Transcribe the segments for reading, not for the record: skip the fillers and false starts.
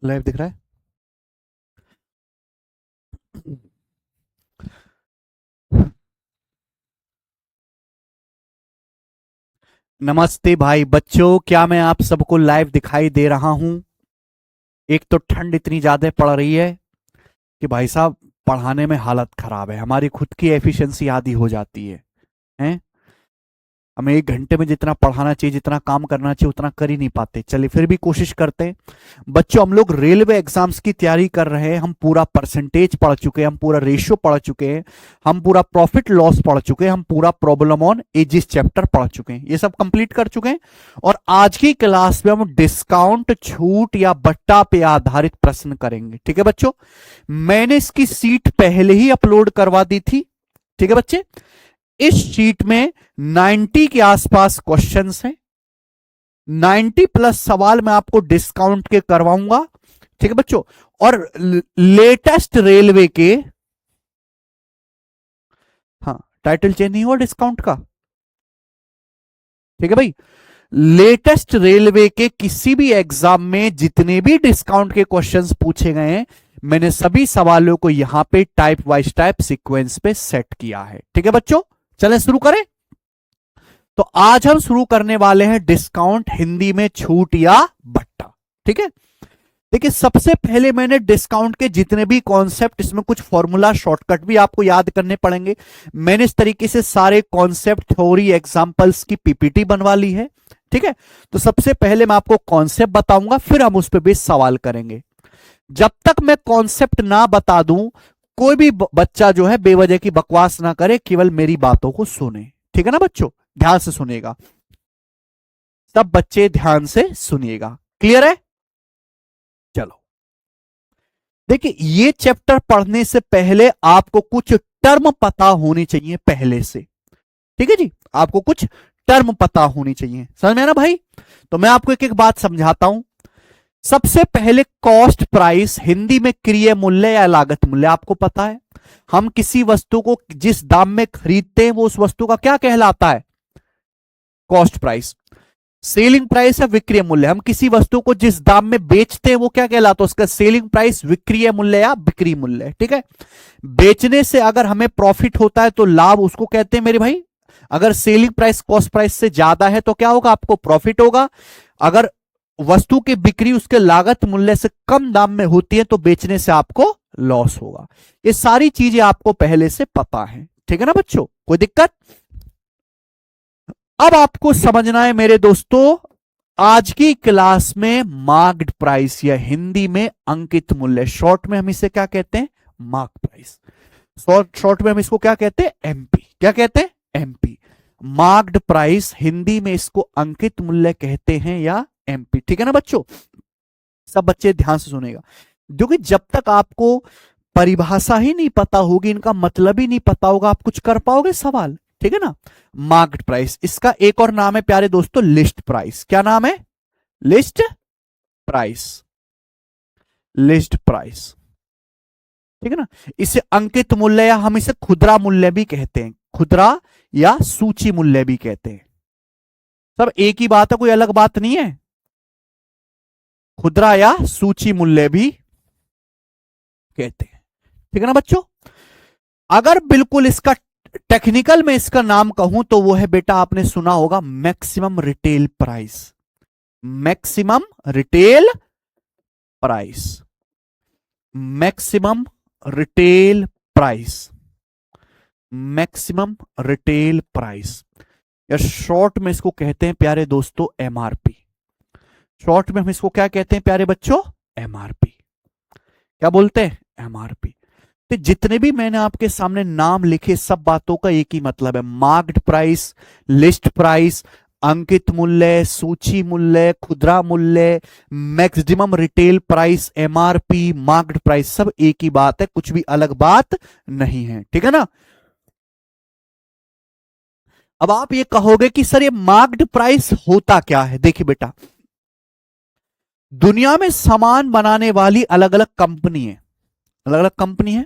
Live दिख रहा है? नमस्ते भाई बच्चों, क्या मैं आप सबको लाइव दिखाई दे रहा हूं? एक तो ठंड इतनी ज्यादा पड़ रही है कि भाई साहब पढ़ाने में हालत खराब है, हमारी खुद की एफिशिएंसी आधी हो जाती है। हैं? हमें 1 घंटे में जितना पढ़ाना चाहिए, जितना काम करना चाहिए, उतना कर ही नहीं पाते। चलिए फिर भी कोशिश करते हैं। बच्चों, हम लोग रेलवे एग्जाम्स की तैयारी कर रहे हैं। हम पूरा परसेंटेज पढ़ चुके हैं, हम पूरा रेशियो पढ़ चुके हैं, हम पूरा प्रॉफिट लॉस पढ़ चुके हैं, हम पूरा प्रॉब्लम ऑन एजिस चैप्टर पढ़ चुके हैं, ये सब कंप्लीट कर चुके हैं। और आज की क्लास में हम डिस्काउंट, छूट या बट्टा पे आधारित प्रश्न करेंगे। ठीक है बच्चों? मैंने इसकी सीट पहले ही अपलोड करवा दी थी। ठीक है बच्चे? इस शीट में 90 के आसपास क्वेश्चंस हैं। 90 प्लस सवाल मैं आपको डिस्काउंट के करवाऊंगा। ठीक है बच्चों? और लेटेस्ट रेलवे के, हाँ, टाइटल चेंज नहीं हुआ डिस्काउंट का। ठीक है भाई? लेटेस्ट रेलवे के किसी भी एग्जाम में जितने भी डिस्काउंट के क्वेश्चंस पूछे गए हैं, मैंने सभी सवालों को यहां पे टाइप वाइज टाइप सीक्वेंस पे सेट किया है। ठीक है बच्चों? चलें शुरू करें। तो आज हम शुरू करने वाले हैं डिस्काउंट, हिंदी में छूट या बट्टा। ठीक है? देखिए, सबसे पहले मैंने डिस्काउंट के जितने भी कॉन्सेप्ट, इसमें कुछ फॉर्मूला शॉर्टकट भी आपको याद करने पड़ेंगे, मैंने इस तरीके से सारे कॉन्सेप्ट, थ्योरी, एग्जांपल्स की पीपीटी बनवा ली है। ठीक है? तो सबसे पहले मैं आपको कॉन्सेप्ट बताऊंगा, फिर हम उस पर बेस सवाल करेंगे। जब तक मैं कॉन्सेप्ट ना बता दूं, कोई भी बच्चा जो है बेवजह की बकवास ना करे, केवल मेरी बातों को सुने। ठीक है ना बच्चों? ध्यान से सुनिएगा, सब बच्चे ध्यान से सुनिएगा। क्लियर है? चलो, देखिए, ये चैप्टर पढ़ने से पहले आपको कुछ टर्म पता होनी चाहिए पहले से। ठीक है जी? आपको कुछ टर्म पता होनी चाहिए। समझ में आना भाई? तो मैं आपको एक एक बात समझाता हूं। सबसे पहले कॉस्ट प्राइस, हिंदी में क्रय मूल्य या लागत मूल्य, आपको पता है हम किसी वस्तु को जिस दाम में खरीदते हैं वो उस वस्तु का क्या कहलाता है? Cost price. सेलिंग प्राइस है विक्रय मूल्य, हम किसी वस्तु को जिस दाम में बेचते हैं वो क्या कहलाता है? उसका सेलिंग प्राइस, विक्रय मूल्य या बिक्री मूल्य। ठीक है? बेचने से अगर हमें प्रॉफिट होता है तो लाभ उसको कहते हैं मेरे भाई। अगर सेलिंग प्राइस कॉस्ट प्राइस से ज्यादा है तो क्या होगा? आपको प्रॉफिट होगा। अगर वस्तु की बिक्री उसके लागत मूल्य से कम दाम में होती है तो बेचने से आपको लॉस होगा। ये सारी चीजें आपको पहले से पता है। ठीक है ना बच्चों? कोई दिक्कत? अब आपको समझना है मेरे दोस्तों, आज की क्लास में मार्क्ड प्राइस या हिंदी में अंकित मूल्य, शॉर्ट में हम इसे क्या कहते हैं? Mark price. शॉर्ट में हम इसको क्या कहते हैं? एमपी। क्या कहते हैं? एमपी। मार्क्ड प्राइस, हिंदी में इसको अंकित मूल्य कहते हैं या एमपी। ठीक है ना बच्चों? सब बच्चे ध्यान से सुनेगा, क्योंकि जब तक आपको परिभाषा ही नहीं पता होगी, इनका मतलब ही नहीं पता होगा, आप कुछ कर पाओगे सवाल? ठीक है ना? मार्क्ड प्राइस, इसका एक और नाम है प्यारे दोस्तों, लिस्ट प्राइस। क्या नाम है? List price. List price. ठीक है ना? इसे अंकित मूल्य या हम इसे खुदरा मूल्य भी कहते हैं, खुदरा या सूची मूल्य भी कहते हैं। सब एक ही बात है, कोई अलग बात नहीं है। खुदरा या सूची मूल्य भी कहते हैं। ठीक है ना बच्चों? अगर बिल्कुल इसका टेक्निकल में इसका नाम कहूं तो वो है बेटा, आपने सुना होगा, maximum retail price. Maximum retail price. Maximum retail price. Maximum retail price, या शॉर्ट में इसको कहते हैं प्यारे दोस्तों एमआरपी। शॉर्ट में हम इसको क्या कहते हैं प्यारे बच्चों? एमआरपी। क्या बोलते हैं? एमआरपी। तो जितने भी मैंने आपके सामने नाम लिखे, सब बातों का एक ही मतलब है, मार्क्ड प्राइस, लिस्ट प्राइस, अंकित मूल्य, सूची मूल्य, खुदरा मूल्य, maximum retail price, MRP, marked price, सब एक ही बात है, कुछ भी अलग बात नहीं है। ठीक है ना? अब आप ये कहोगे कि सर ये मार्क्ड प्राइस होता क्या है? देखिए बेटा, दुनिया में सामान बनाने वाली अलग अलग कंपनी है, अलग अलग कंपनी है।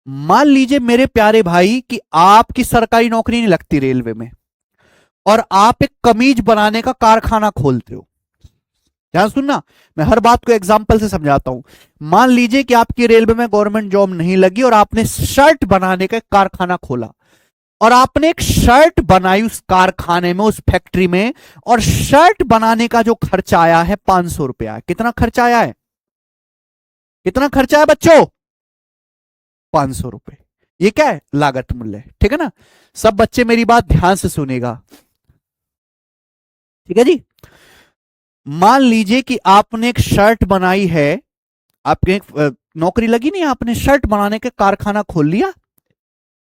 मान लीजिए मेरे प्यारे भाई कि आपकी सरकारी नौकरी नहीं लगती रेलवे में, और आप एक कमीज बनाने का कारखाना खोलते हो। ध्यान सुनना, मैं हर बात को एग्जांपल से समझाता हूं। मान लीजिए कि आपकी रेलवे में गवर्नमेंट जॉब नहीं लगी और आपने शर्ट बनाने का कारखाना खोला, और आपने एक शर्ट बनाई उस कारखाने में, उस फैक्ट्री में, और शर्ट बनाने का जो खर्चा आया है 500 रुपया। कितना खर्चा आया है? कितना खर्चा है बच्चों? 500 रुपए। ये क्या है? लागत मूल्य। ठीक है ना? सब बच्चे मेरी बात ध्यान से सुनेगा। ठीक है जी। मान लीजिए कि आपने एक शर्ट बनाई है, आपकी एक नौकरी लगी नहीं, आपने शर्ट बनाने के कारखाना खोल लिया,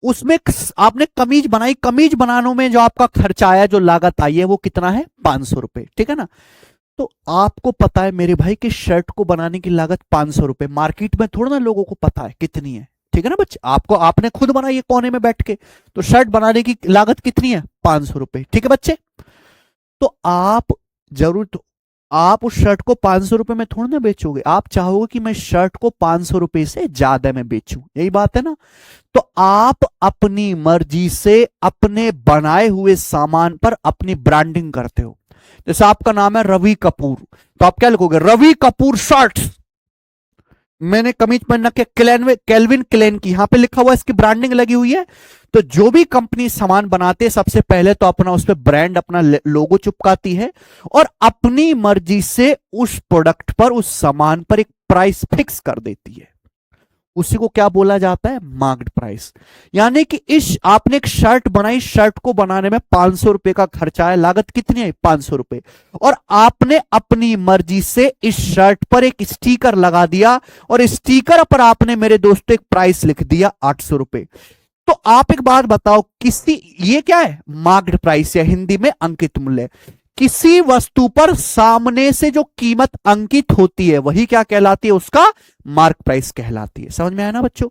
उसमें आपने कमीज बनाई। कमीज बनाने में जो आपका खर्चा आया, जो लागत आई है, वो कितना है? 500 रुपए। ठीक है ना? तो आपको पता है मेरे भाई कि शर्ट को बनाने की लागत 500 रुपए, मार्केट में थोड़ा ना लोगों को पता है कितनी है। ठीक है ना बच्चे? आपने खुद बनाई है कोने में बैठ के, तो शर्ट बनाने की लागत कितनी है? 500 रुपए। ठीक है बच्चे? तो आप उस शर्ट को 500 रुपए में थोड़ा ना बेचोगे। आप चाहोगे कि मैं शर्ट को 500 रुपए से ज्यादा में बेचूं, यही बात है ना? तो आप अपनी मर्जी से अपने बनाए हुए सामान पर अपनी ब्रांडिंग करते हो। जैसे आपका नाम है रवि कपूर, तो आप क्या लिखोगे? रवि कपूर शर्ट्स। मैंने कमीज पहन के केल्विन क्लेन की, यहां पे लिखा हुआ, इसकी ब्रांडिंग लगी हुई है। तो जो भी कंपनी सामान बनाते हैं, सबसे पहले तो अपना उस पर ब्रांड, अपना लोगो चिपकाती है, और अपनी मर्जी से उस प्रोडक्ट पर, उस सामान पर एक प्राइस फिक्स कर देती है। उसी को क्या बोला जाता है? Marked price. यानी कि आपने एक शर्ट बनाई, शर्ट को बनाने में 500 रुपए का खर्चा है, लागत कितनी है? 500 रुपए। और आपने अपनी मर्जी से इस शर्ट पर एक स्टिकर लगा दिया, और स्टिकर पर आपने मेरे दोस्तों एक प्राइस लिख दिया 800 रुपए। तो आप एक बात बताओ, ये क्या है? मार्क्ड प्राइस, या हिंदी में अंकित मूल्य। किसी वस्तु पर सामने से जो कीमत अंकित होती है, वही क्या कहलाती है? उसका मार्क प्राइस कहलाती है। समझ में आया ना बच्चों?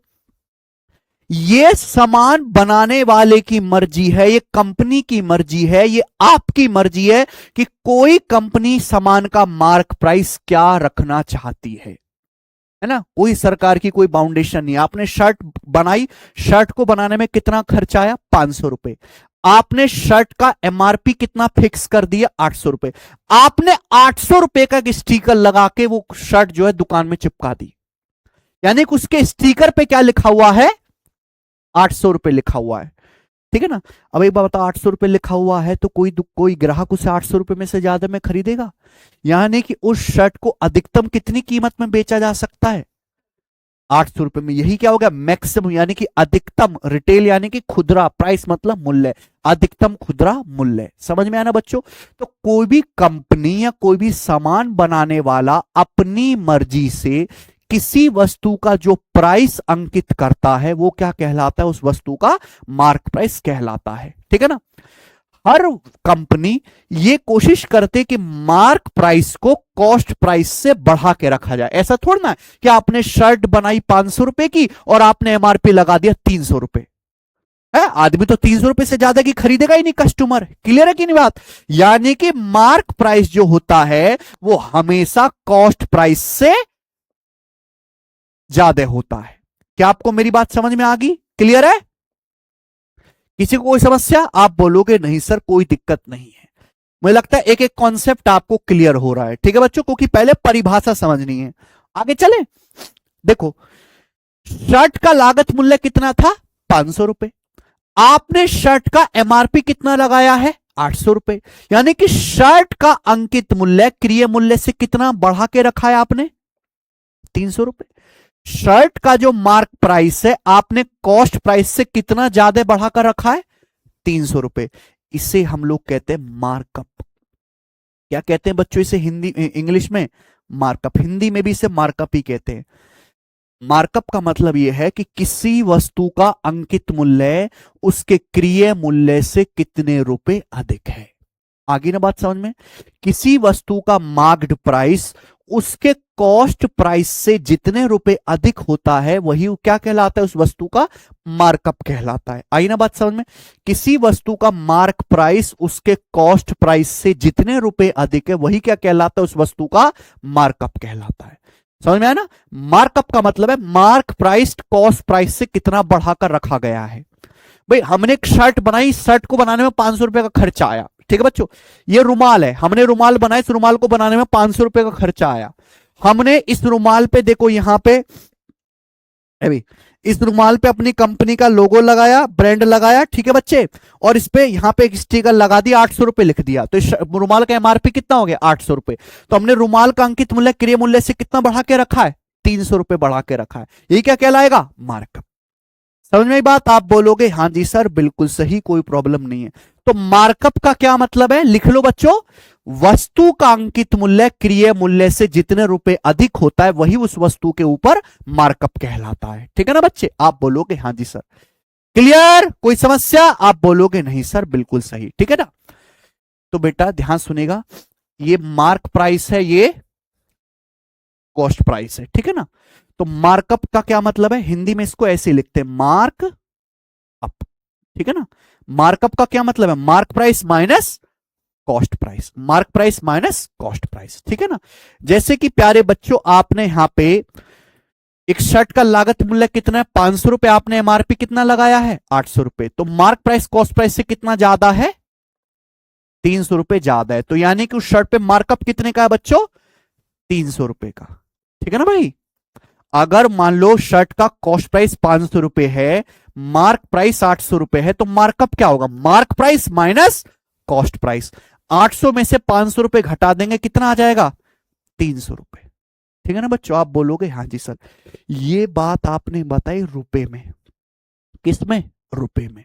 ये सामान बनाने वाले की मर्जी है, ये कंपनी की मर्जी है, ये आपकी मर्जी है कि कोई कंपनी सामान का मार्क प्राइस क्या रखना चाहती है ना? कोई सरकार की कोई बाउंडेशन नहीं। आपने शर्ट बनाई, शर्ट को बनाने में कितना खर्चा आया? 500 रुपए। आपने शर्ट का एमआरपी कितना फिक्स कर दिया? 800 रुपए। आपने 800 रुपए का स्टिकर लगा के वो शर्ट जो है दुकान में चिपका दी। यानी कि उसके स्टिकर पे क्या लिखा हुआ है? 800 रुपए लिखा हुआ है। ठीक है ना? अब एक बार बताओ, 800 रुपए लिखा हुआ है तो कोई ग्राहक उसे 800 रुपए में से ज्यादा में खरीदेगा? यानी कि उस शर्ट को अधिकतम कितनी कीमत में बेचा जा सकता है? 800 रुपए में। यही क्या हो गया? मैक्सिमम, यानी कि अधिकतम। रिटेल यानी कि खुदरा, प्राइस मतलब मूल्य, अधिकतम खुदरा मूल्य। समझ में आना बच्चों? तो कोई भी कंपनी या कोई भी सामान बनाने वाला अपनी मर्जी से किसी वस्तु का जो प्राइस अंकित करता है, वो क्या कहलाता है? उस वस्तु का मार्क प्राइस कहलाता है। ठीक है ना? हर कंपनी ये कोशिश करते कि मार्क प्राइस को कॉस्ट प्राइस से बढ़ा के रखा जाए। ऐसा थोड़ा ना कि आपने शर्ट बनाई 500 रुपए की और आपने एमआरपी लगा दिया 300 रुपए। है, आदमी तो 300 रुपए से ज्यादा की खरीदेगा ही नहीं कस्टमर। क्लियर है कि नहीं बात? यानी कि मार्क प्राइस जो होता है वो हमेशा कॉस्ट प्राइस से ज्यादा होता है। क्या आपको मेरी बात समझ में आ गई? क्लियर है? किसी को कोई समस्या? आप बोलोगे नहीं सर कोई दिक्कत नहीं है। मुझे लगता है एक एक कॉन्सेप्ट आपको क्लियर हो रहा है। ठीक है बच्चों? क्योंकि पहले परिभाषा समझनी है। आगे चले। देखो, शर्ट का लागत मूल्य कितना था? 500 रुपए। आपने शर्ट का एमआरपी कितना लगाया है? 800 रुपए। यानी कि शर्ट का अंकित मूल्य क्रिय मूल्य से कितना बढ़ा के रखा है आपने? 300 रुपए। शर्ट का जो मार्क प्राइस है आपने कॉस्ट प्राइस से कितना ज्यादा बढ़ाकर रखा है? 300 रुपए। इसे हम लोग कहते हैं मार्कअप। क्या कहते हैं बच्चों इसे? हिंदी इंग्लिश में मार्कअप, हिंदी में भी इसे मार्कअप ही कहते हैं। मार्कअप का मतलब यह है कि किसी वस्तु का अंकित मूल्य उसके क्रिय मूल्य से कितने रुपए अधिक है। आगे ना बात समझ में? किसी वस्तु का मार्क्ड प्राइस उसके कॉस्ट प्राइस से जितने रुपए अधिक होता है वही क्या कहलाता है? उस वस्तु का मार्कअप कहलाता है। आई ना बात समझ में? किसी वस्तु का मार्क प्राइस उसके कॉस्ट प्राइस से जितने रुपए अधिक है वही क्या कहलाता है? उस वस्तु का मार्कअप कहलाता है। समझ में आया ना? मार्कअप का मतलब है मार्क प्राइस कॉस्ट प्राइस से कितना बढ़ाकर रखा गया है। भाई हमने एक शर्ट बनाई, शर्ट को बनाने में 500 रुपए का खर्चा आया, ठीक है बच्चों, ये रुमाल है, हमने रुमाल बनाया, इस रुमाल को बनाने में 500 रुपए का खर्चा आया। हमने इस रुमाल पे देखो यहां पे अभी इस रुमाल पे अपनी कंपनी का लोगो लगाया, ब्रांड लगाया, ठीक है बच्चे, और इस पे यहां पे एक स्टिकर लगा दिया, 800 रुपए लिख दिया, तो इस रुमाल का एमआरपी कितना हो गया 800 रुपए। तो हमने रुमाल का अंकित मूल्य क्रय मूल्य से कितना बढ़ा के रखा है 300 रुपए बढ़ा के रखा है, ये क्या कहलाएगा मार्कअप। समझ में आई बात, आप बोलोगे हाँ जी सर बिल्कुल सही, कोई प्रॉब्लम नहीं है। तो मार्कअप का क्या मतलब है, लिख लो बच्चों, वस्तु का अंकित मूल्य क्रय मूल्य से जितने रुपए अधिक होता है वही उस वस्तु के ऊपर मार्कअप कहलाता है, ठीक है ना बच्चे। आप बोलोगे हाँ जी सर, क्लियर, कोई समस्या, आप बोलोगे नहीं सर बिल्कुल सही, ठीक है ना। तो बेटा ध्यान सुनेगा, ये मार्क प्राइस है, ये कॉस्ट प्राइस है, ठीक है ना। तो मार्कअप का क्या मतलब है, हिंदी में इसको ऐसे लिखते हैं मार्क अप, ठीक है ना। मार्कअप का क्या मतलब है, mark price minus cost price, mark price minus cost price, ठीक है ना। जैसे कि प्यारे बच्चों आपने यहां पे एक शर्ट का लागत मूल्य कितना है 500 रुपए, आपने एमआरपी कितना लगाया है 800 रुपए, तो मार्क प्राइस कॉस्ट प्राइस से कितना ज्यादा है 300 रुपए ज्यादा है, तो यानी कि उस शर्ट पे मार्कअप कितने का है बच्चों 300 रुपए का, ठीक है ना भाई। अगर मान लो शर्ट का कॉस्ट प्राइस 500 रुपए है, मार्क प्राइस 800 रुपए है, तो मार्कअप क्या होगा, mark price minus cost price. 800 में से 500 रुपए घटा देंगे, कितना आ जाएगा 300 रुपए, ठीक है ना बच्चों। आप बोलोगे हाँ जी सर, ये बात आपने बताई रुपए में, किस में, रुपए में।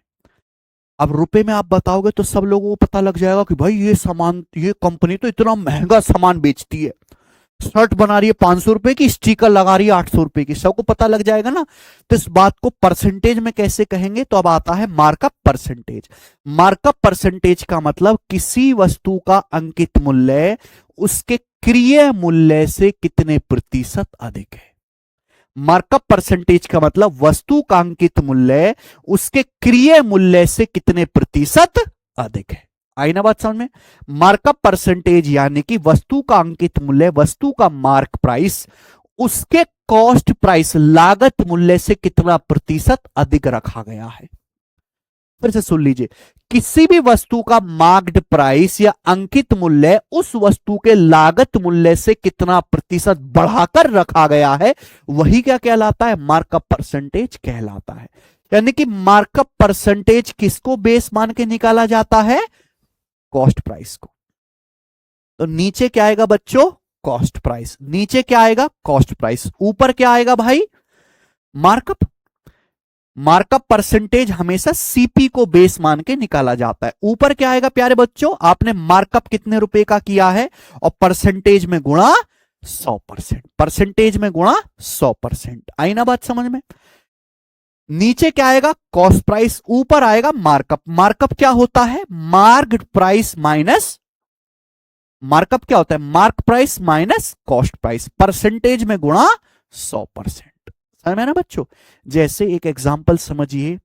अब रुपए में आप बताओगे तो सब लोगों को पता लग जाएगा कि भाई ये सामान, ये कंपनी तो इतना महंगा सामान बेचती है, शर्ट बना रही है 500 रुपए की, स्टिकर लगा रही है 800 रुपए की, सबको पता लग जाएगा ना। तो इस बात को परसेंटेज में कैसे कहेंगे, तो अब आता है मार्कअप परसेंटेज। मार्कअप परसेंटेज का मतलब किसी वस्तु का अंकित मूल्य उसके क्रय मूल्य से कितने प्रतिशत अधिक है। मार्कअप परसेंटेज का मतलब वस्तु का अंकित मूल्य उसके क्रय मूल्य से कितने प्रतिशत अधिक है। आई ना बात समझ में। मार्कअप परसेंटेज यानी कि वस्तु का अंकित मूल्य, वस्तु का मार्क प्राइस उसके कॉस्ट प्राइस लागत मूल्य से कितना प्रतिशत अधिक रखा गया है। फिर से सुन लीजिए, किसी भी वस्तु का मार्क्ड प्राइस या अंकित मूल्य उस वस्तु के लागत मूल्य से कितना प्रतिशत बढ़ाकर रखा गया है, वही क्या कहलाता है, मार्कअप परसेंटेज कहलाता है। यानी कि मार्कअप परसेंटेज किसको बेस मान के निकाला जाता है, कॉस्ट प्राइस को। तो नीचे क्या आएगा बच्चों, कॉस्ट प्राइस, नीचे क्या आएगा कॉस्ट प्राइस, ऊपर क्या आएगा भाई मार्कअप। मार्कअप परसेंटेज हमेशा सीपी को बेस मान के निकाला जाता है। ऊपर क्या आएगा प्यारे बच्चों, आपने मार्कअप कितने रुपए का किया है और परसेंटेज में गुणा 100%, परसेंटेज में गुणा 100%। आई ना बात समझ में। नीचे क्या आएगा कॉस्ट प्राइस, ऊपर आएगा मार्कअप। मार्कअप क्या होता है, मार्क्ड प्राइस माइनस, मार्कअप क्या होता है, mark price minus cost price, percentage में गुणा 100%। समझ में ना बच्चों। जैसे एक एग्जांपल समझिए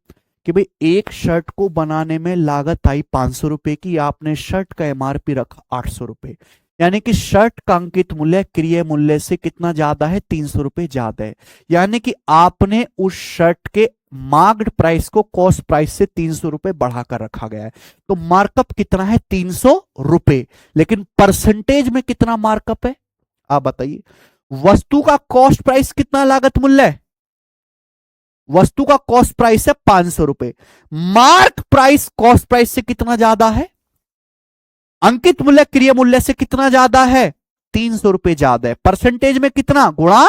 कि भाई एक शर्ट को बनाने में लागत आई 500 रुपए की, आपने शर्ट का एमआरपी रखा 800 रुपए, यानी कि शर्ट का अंकित मूल्य क्रय मूल्य से कितना ज्यादा है 300 रुपए ज्यादा है। यानी कि आपने उस शर्ट के मार्क्ड प्राइस को कॉस्ट प्राइस से 300 रुपए बढ़ाकर रखा गया है। तो मार्कअप कितना है 300 रुपए, लेकिन परसेंटेज में कितना मार्कअप है आप बताइए। वस्तु का कॉस्ट प्राइस कितना लागत मूल्य है, वस्तु का कॉस्ट प्राइस है 500 रुपए, मार्क प्राइस कॉस्ट प्राइस से कितना ज्यादा है, अंकित मूल्य क्रय मूल्य से कितना ज्यादा है 300 रुपए ज्यादा है, परसेंटेज में कितना गुणा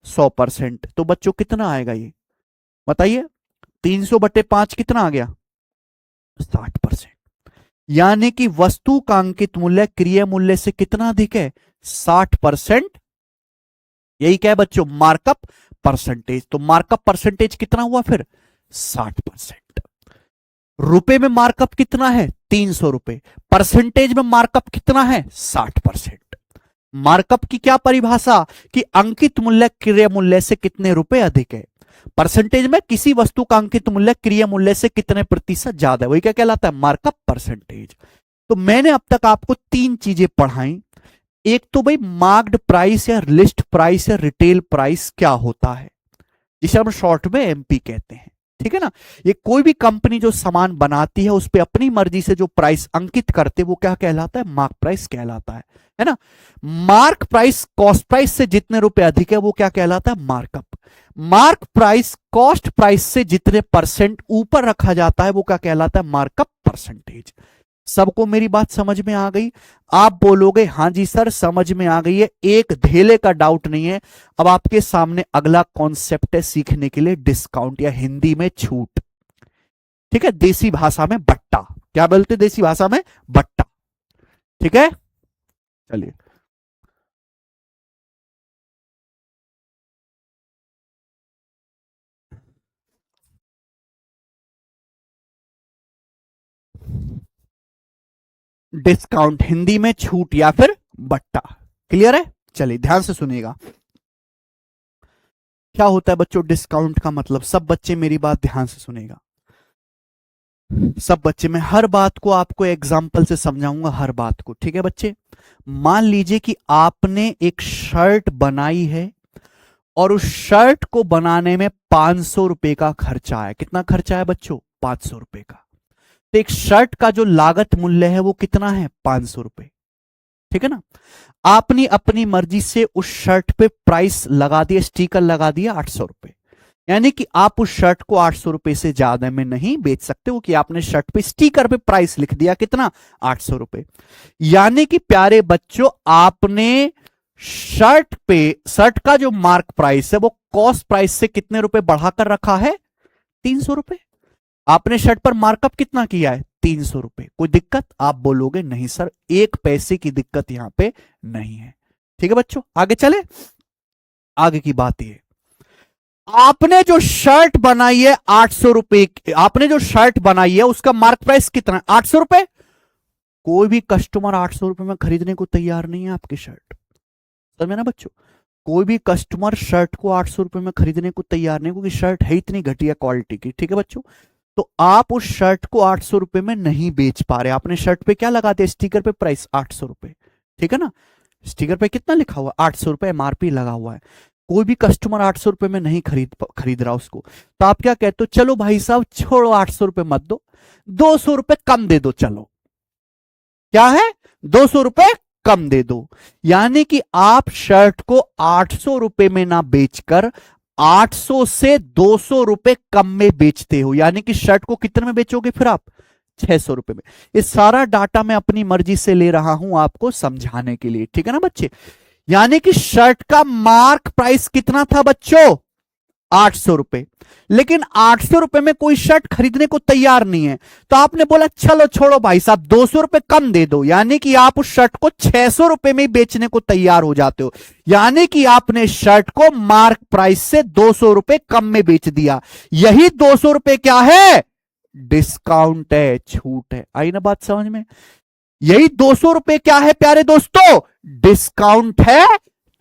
100%। तो बच्चों कितना आएगा ये बताइए, 300/5 कितना आ गया 60%। यानी कि वस्तु का अंकित मूल्य क्रय मूल्य से कितना अधिक है 60%। यही क्या है बच्चों मार्कअप परसेंटेज। तो मार्कअप परसेंटेज कितना हुआ फिर 60%। रुपए में मार्कअप कितना है 300 रुपए, परसेंटेज में मार्कअप कितना है 60%। मार्कअप की क्या परिभाषा कि अंकित मूल्य क्रय मूल्य से कितने रुपए अधिक है, परसेंटेज में किसी वस्तु का अंकित मूल्य क्रय मूल्य से कितने प्रतिशत ज्यादा है, वही क्या कहलाता है मार्कअप परसेंटेज। तो मैंने अब तक आपको 3 चीजें पढ़ाई। एक तो भाई मार्क्ड प्राइस या लिस्ट प्राइस या रिटेल प्राइस क्या होता है, जिसे हम शॉर्ट में एमपी कहते हैं, ठीक है ना। ये कोई भी कंपनी जो सामान बनाती है उस पर अपनी मर्जी से जो प्राइस अंकित करते वो क्या कहलाता है, मार्क प्राइस कहलाता है ना। मार्क प्राइस कॉस्ट प्राइस से जितने रुपए अधिक है वो क्या कहलाता है, markup. Mark price cost price से जितने परसेंट ऊपर रखा जाता है वो क्या कहलाता है, मार्कअप परसेंटेज। सबको मेरी बात समझ में आ गई? आप बोलोगे हाँ जी सर समझ में आ गई है, एक धेले का डाउट नहीं है। अब आपके सामने अगला कॉन्सेप्ट है सीखने के लिए, डिस्काउंट या हिंदी में छूट। ठीक है, देसी भाषा में बट्टा। क्या बोलते देसी भाषा में, बट्टा। ठीक है, चलिए डिस्काउंट हिंदी में छूट या फिर बट्टा। क्लियर है? चलिए ध्यान से सुनिएगा क्या होता है बच्चों डिस्काउंट का मतलब। सब बच्चे मेरी बात ध्यान से सुनेगा, सब बच्चे, मैं हर बात को आपको एग्जाम्पल से समझाऊंगा, हर बात को। ठीक है बच्चे, मान लीजिए कि आपने एक शर्ट बनाई है और उस शर्ट को बनाने में 500 रुपए का खर्चा है। कितना खर्चा है बच्चों, 500 रुपए का। तो एक शर्ट का जो लागत मूल्य है वो कितना है, 500 रुपए। ठीक है ना। आपने अपनी मर्जी से उस शर्ट पे प्राइस लगा दिया, स्टिकर लगा दिया 800 रुपए। यानी कि आप उस शर्ट को 800 रुपए से ज्यादा में नहीं बेच सकते हो, कि आपने शर्ट पे स्टिकर पे प्राइस लिख दिया कितना, 800 रुपए। यानी कि प्यारे बच्चों आपने शर्ट का जो मार्क प्राइस है वो कॉस्ट प्राइस से कितने रुपए बढ़ाकर रखा है, 300 रुपए। आपने शर्ट पर मार्कअप कितना किया है, 300 रुपए। कोई दिक्कत? आप बोलोगे नहीं सर, एक पैसे की दिक्कत यहां पे नहीं है। ठीक है बच्चों, आगे चले। आगे की बात ये, आपने जो शर्ट बनाई है 800 रुपए, आपने जो शर्ट बनाई है उसका मार्क प्राइस कितना है, 800 रुपए। कोई भी कस्टमर 800 रुपए में खरीदने को तैयार नहीं है आपकी शर्ट। समझे ना बच्चों, कोई भी कस्टमर शर्ट को 800 रुपए में खरीदने को तैयार नहीं, क्योंकि शर्ट है इतनी घटिया क्वालिटी की। ठीक है बच्चों, तो आप उस शर्ट को 800 रुपए में नहीं बेच पा रहे। आपने शर्ट पे क्या लगा दिया, स्टिकर पे प्राइस 800 रुपए। ठीक है ना, स्टिकर पे कितना लिखा हुआ, 800 रुपए एमआरपी लगा हुआ है। कोई भी कस्टमर 800 रुपए में नहीं खरीद रहा उसको। तो आप क्या कहते हो, चलो भाई साहब छोड़ो 800 रुपए मत दो, 200 रुपए कम दे दो। चलो क्या है, 200 रुपए कम दे दो। यानी कि आप शर्ट को 800 रुपए में ना बेचकर 800 से 200 रुपए कम में बेचते हो। यानी कि शर्ट को कितने में बेचोगे फिर आप, 600 रुपए में। ये सारा डाटा मैं अपनी मर्जी से ले रहा हूं आपको समझाने के लिए। ठीक है ना बच्चे, यानी कि शर्ट का मार्क प्राइस कितना था बच्चों, 800 रुपए। लेकिन 800 रुपए में कोई शर्ट खरीदने को तैयार नहीं है, तो आपने बोला चलो छोड़ो भाई साहब 200 रुपए कम दे दो। यानी कि आप उस शर्ट को 600 रुपए में बेचने को तैयार हो जाते हो। यानी कि आपने शर्ट को मार्क प्राइस से 200 रुपए कम में बेच दिया। यही 200 रुपए क्या है, डिस्काउंट है, छूट है। आई ना बात समझ में? यही 200 रुपए क्या है प्यारे दोस्तों, डिस्काउंट है,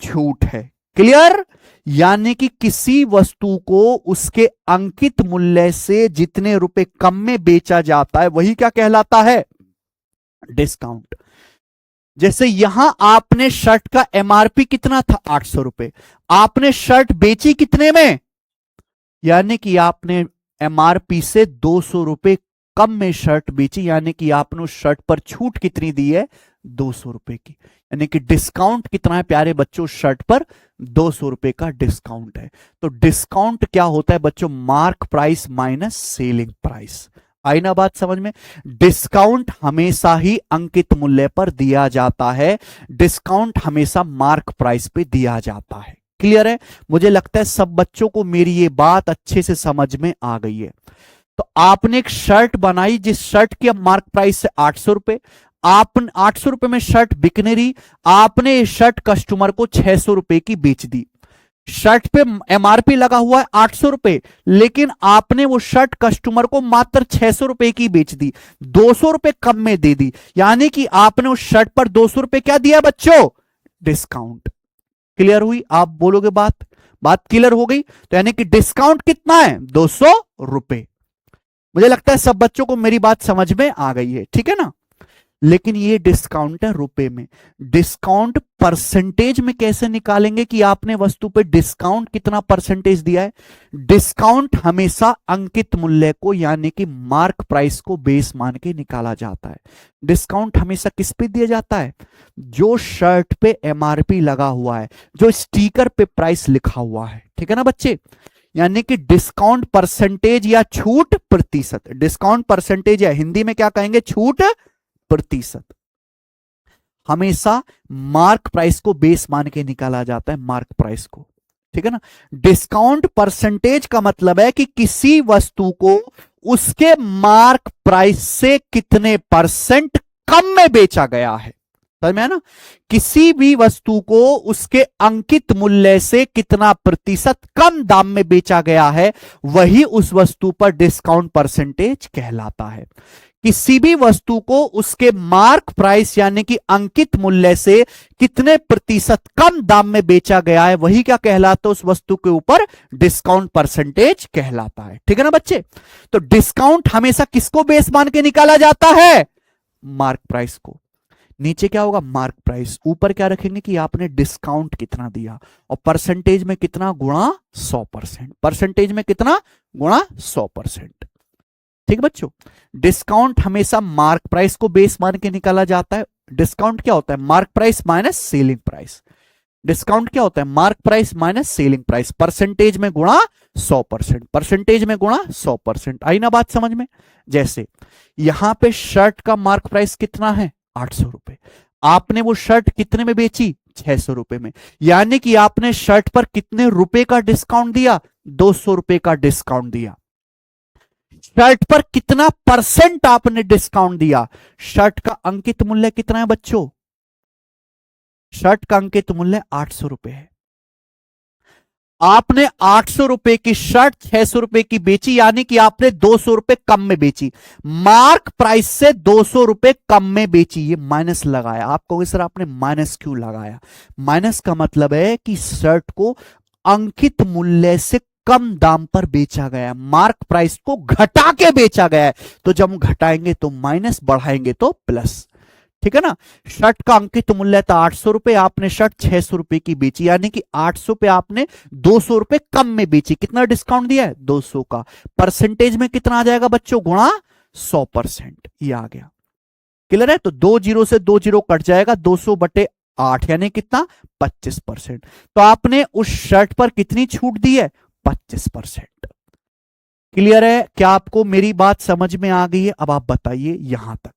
छूट है। क्लियर? यानी कि किसी वस्तु को उसके अंकित मूल्य से जितने रुपए कम में बेचा जाता है वही क्या कहलाता है, डिस्काउंट। जैसे यहां आपने शर्ट का एमआरपी कितना था, 800 रुपए। आपने शर्ट बेची कितने में, यानी कि आपने एमआरपी से 200 रुपए कम में शर्ट बेची। यानी कि आपने उस शर्ट पर छूट कितनी दी है, 200 रुपए की। यानी कि डिस्काउंट कितना है प्यारे बच्चों, शर्ट पर 200 रुपए का डिस्काउंट है। तो डिस्काउंट क्या होता है बच्चों, mark price minus selling price. आई ना बात समझ में? डिस्काउंट हमेशा ही अंकित मूल्य पर दिया जाता है, डिस्काउंट हमेशा मार्क प्राइस पे दिया जाता है। क्लियर है? मुझे लगता है सब बच्चों को मेरी ये बात अच्छे से समझ में आ गई है। तो आपने एक शर्ट बनाई जिस शर्ट की अब मार्क प्राइस है 800 रुपए। आप 800 रुपए में शर्ट बिकने रही, आपने ये शर्ट कस्टमर को 600 रुपए की बेच दी। शर्ट पे एमआरपी लगा हुआ है 800 रुपए, लेकिन आपने वो शर्ट कस्टमर को मात्र 600 रुपए की बेच दी, 200 रुपए कम में दे दी। यानी कि आपने उस शर्ट पर 200 रुपए क्या दिया बच्चों, डिस्काउंट। क्लियर हुई? आप बोलोगे बात क्लियर हो गई? तो यानी कि डिस्काउंट कितना है, 200 रुपए। मुझे लगता है सब बच्चों को मेरी बात समझ में आ गई है। ठीक है ना। लेकिन ये डिस्काउंट है रुपए में। डिस्काउंट परसेंटेज में कैसे निकालेंगे कि आपने वस्तु पे डिस्काउंट कितना परसेंटेज दिया है? डिस्काउंट हमेशा अंकित मूल्य को यानी कि मार्क प्राइस को बेस मान के निकाला जाता है। डिस्काउंट हमेशा किस पे दिया जाता है? जो शर्ट पे एमआरपी लगा हुआ है, जो स्टिकर पे प्राइस लिखा हुआ है, ठीक है ना बच्चे। यानी कि डिस्काउंट परसेंटेज या छूट प्रतिशत, डिस्काउंट परसेंटेज या हिंदी में क्या कहेंगे? छूट प्रतिशत, हमेशा मार्क प्राइस को बेस मान के निकाला जाता है, मार्क प्राइस को, ठीक है ना। डिस्काउंट परसेंटेज का मतलब है कि किसी वस्तु को उसके मार्क प्राइस से कितने परसेंट कम में बेचा गया है, समझ में है ना। किसी भी वस्तु को उसके अंकित मूल्य से कितना प्रतिशत कम दाम में बेचा गया है, वही उस वस्तु पर डिस्काउंट परसेंटेज कहलाता है। किसी भी वस्तु को उसके मार्क प्राइस यानी कि अंकित मूल्य से कितने प्रतिशत कम दाम में बेचा गया है, वही क्या कहलाता है? उस वस्तु के ऊपर डिस्काउंट परसेंटेज कहलाता है, ठीक है ना बच्चे। तो डिस्काउंट हमेशा किसको बेस मान के निकाला जाता है? मार्क प्राइस को। नीचे क्या होगा? Mark price. ऊपर क्या रखेंगे कि आपने डिस्काउंट कितना दिया, और परसेंटेज में कितना गुणा 100%, परसेंटेज में कितना गुणा 100%, ठीक है बच्चों। डिस्काउंट हमेशा मार्क प्राइस को बेस मान के निकाला जाता है। डिस्काउंट क्या होता है? Mark price minus selling price. Discount क्या होता है? Mark price minus selling price, percentage में गुणा 100%, परसेंटेज में गुणा 100%। आई ना बात समझ में? जैसे यहां पे शर्ट का मार्क प्राइस कितना है? 800 रुपए। आपने वो शर्ट कितने में बेची? 600 रुपए में। यानी कि आपने शर्ट पर कितने रुपए का डिस्काउंट दिया? 200 रुपए का डिस्काउंट दिया। शर्ट पर कितना परसेंट आपने डिस्काउंट दिया? शर्ट का अंकित मूल्य कितना है बच्चों? शर्ट का अंकित मूल्य 800 रुपए है। आपने 800 रुपए की शर्ट 600 रुपए की बेची, यानी कि आपने 200 रुपए कम में बेची। मार्क प्राइस से 200 रुपए कम में बेची, ये माइनस लगाया। आप कहोगे सर आपने माइनस क्यों लगाया? माइनस का मतलब है कि शर्ट को अंकित मूल्य से कम दाम पर बेचा गया, मार्क प्राइस को घटा के बेचा गया है। तो जब हम घटाएंगे तो माइनस, बढ़ाएंगे तो प्लस, ठीक है ना। शर्ट का अंकित मूल्य था 800 रुपए, आपने शर्ट 600 रुपए की बेची, यानी कि 800 पे आपने 200 रुपए कम में बेची। कितना डिस्काउंट दिया है? 200 का। परसेंटेज में कितना आ जाएगा बच्चों? गुणा 100%, ये आ गया। क्लियर है? तो 2 जीरो से 2 जीरो कट जाएगा, 200/8 यानी कितना? 25%। तो आपने उस शर्ट पर कितनी छूट दी है? 25%। क्लियर है? क्या आपको मेरी बात समझ में आ गई है? अब आप बताइए यहां तक,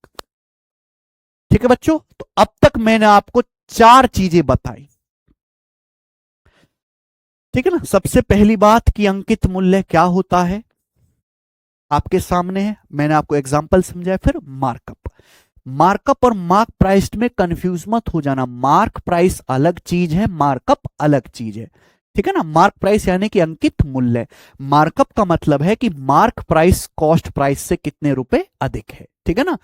ठीक है बच्चों। तो अब तक मैंने आपको 4 चीजें बताई, ठीक है ना। सबसे पहली बात कि अंकित मूल्य क्या होता है, आपके सामने है, मैंने आपको एग्जांपल समझाया। फिर मार्कअप, मार्कअप और मार्क प्राइस में कंफ्यूज मत हो जाना। मार्क प्राइस अलग चीज है, मार्कअप अलग चीज है, ठीक है ना। मार्क प्राइस यानी कि अंकित मूल्य, मार्कअप का मतलब है कि मार्क प्राइस कॉस्ट प्राइस से कितने रुपए अधिक है, ठीक है ना।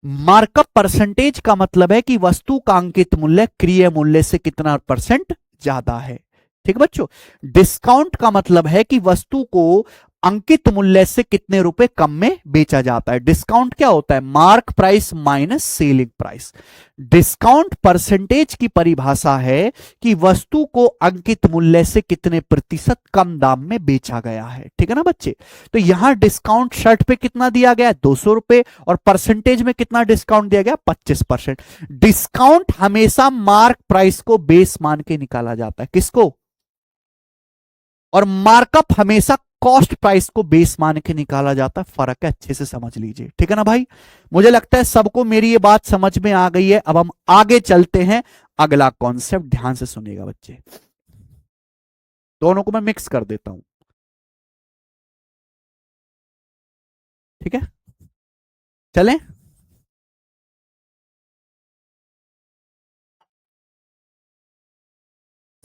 मार्कअप परसेंटेज का मतलब है कि वस्तु का अंकित मूल्य क्रय मूल्य से कितना परसेंट ज्यादा है, ठीक बच्चों। डिस्काउंट का मतलब है कि वस्तु को अंकित मूल्य से कितने रुपए कम में बेचा जाता है। डिस्काउंट क्या होता है? Mark price minus selling price. Discount percentage की परिभाषा है कि वस्तु को अंकित मूल्य से कितने प्रतिशत कम दाम में बेचा गया है, ठीक है ना बच्चे। तो यहां डिस्काउंट शर्ट पे कितना दिया गया? 200 रुपए, और परसेंटेज में कितना डिस्काउंट दिया गया? 25%। डिस्काउंट हमेशा मार्क प्राइस को बेस मान के निकाला जाता है, किसको? और मार्कअप हमेशा कॉस्ट प्राइस को बेस मान के निकाला जाता है। फर्क है, अच्छे से समझ लीजिए, ठीक है ना भाई। मुझे लगता है सबको मेरी ये बात समझ में आ गई है। अब हम आगे चलते हैं, अगला कॉन्सेप्ट ध्यान से सुनिएगा बच्चे, दोनों को मैं मिक्स कर देता हूं, ठीक है। चलें,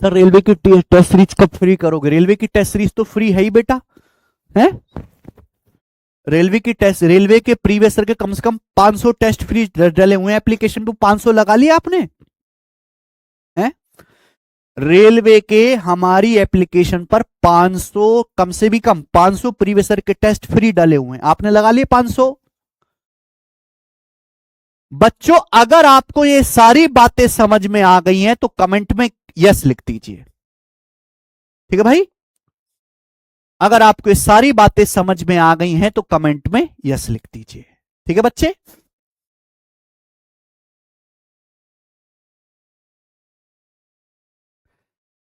सर रेलवे की टेस्ट सीरीज कब फ्री करोगे? रेलवे की टेस्ट सीरीज तो फ्री है ही बेटा, है। रेलवे की टेस्ट, रेलवे के प्रीवियस ईयर के कम से कम 500 टेस्ट फ्री डले हुए हैं एप्लीकेशन पे। 500 लगा लिया आपने, हैं? रेलवे के हमारी एप्लीकेशन पर 500, कम से भी कम 500 प्रीवियस ईयर के टेस्ट फ्री डले हुए हैं। आपने लगा लिए 500? बच्चों अगर आपको ये सारी बातें समझ में आ गई हैं तो कमेंट में यस लिख दीजिए। ठीक है भाई, अगर आपको ये सारी बातें समझ में आ गई हैं तो कमेंट में यस लिख दीजिए। ठीक है बच्चे,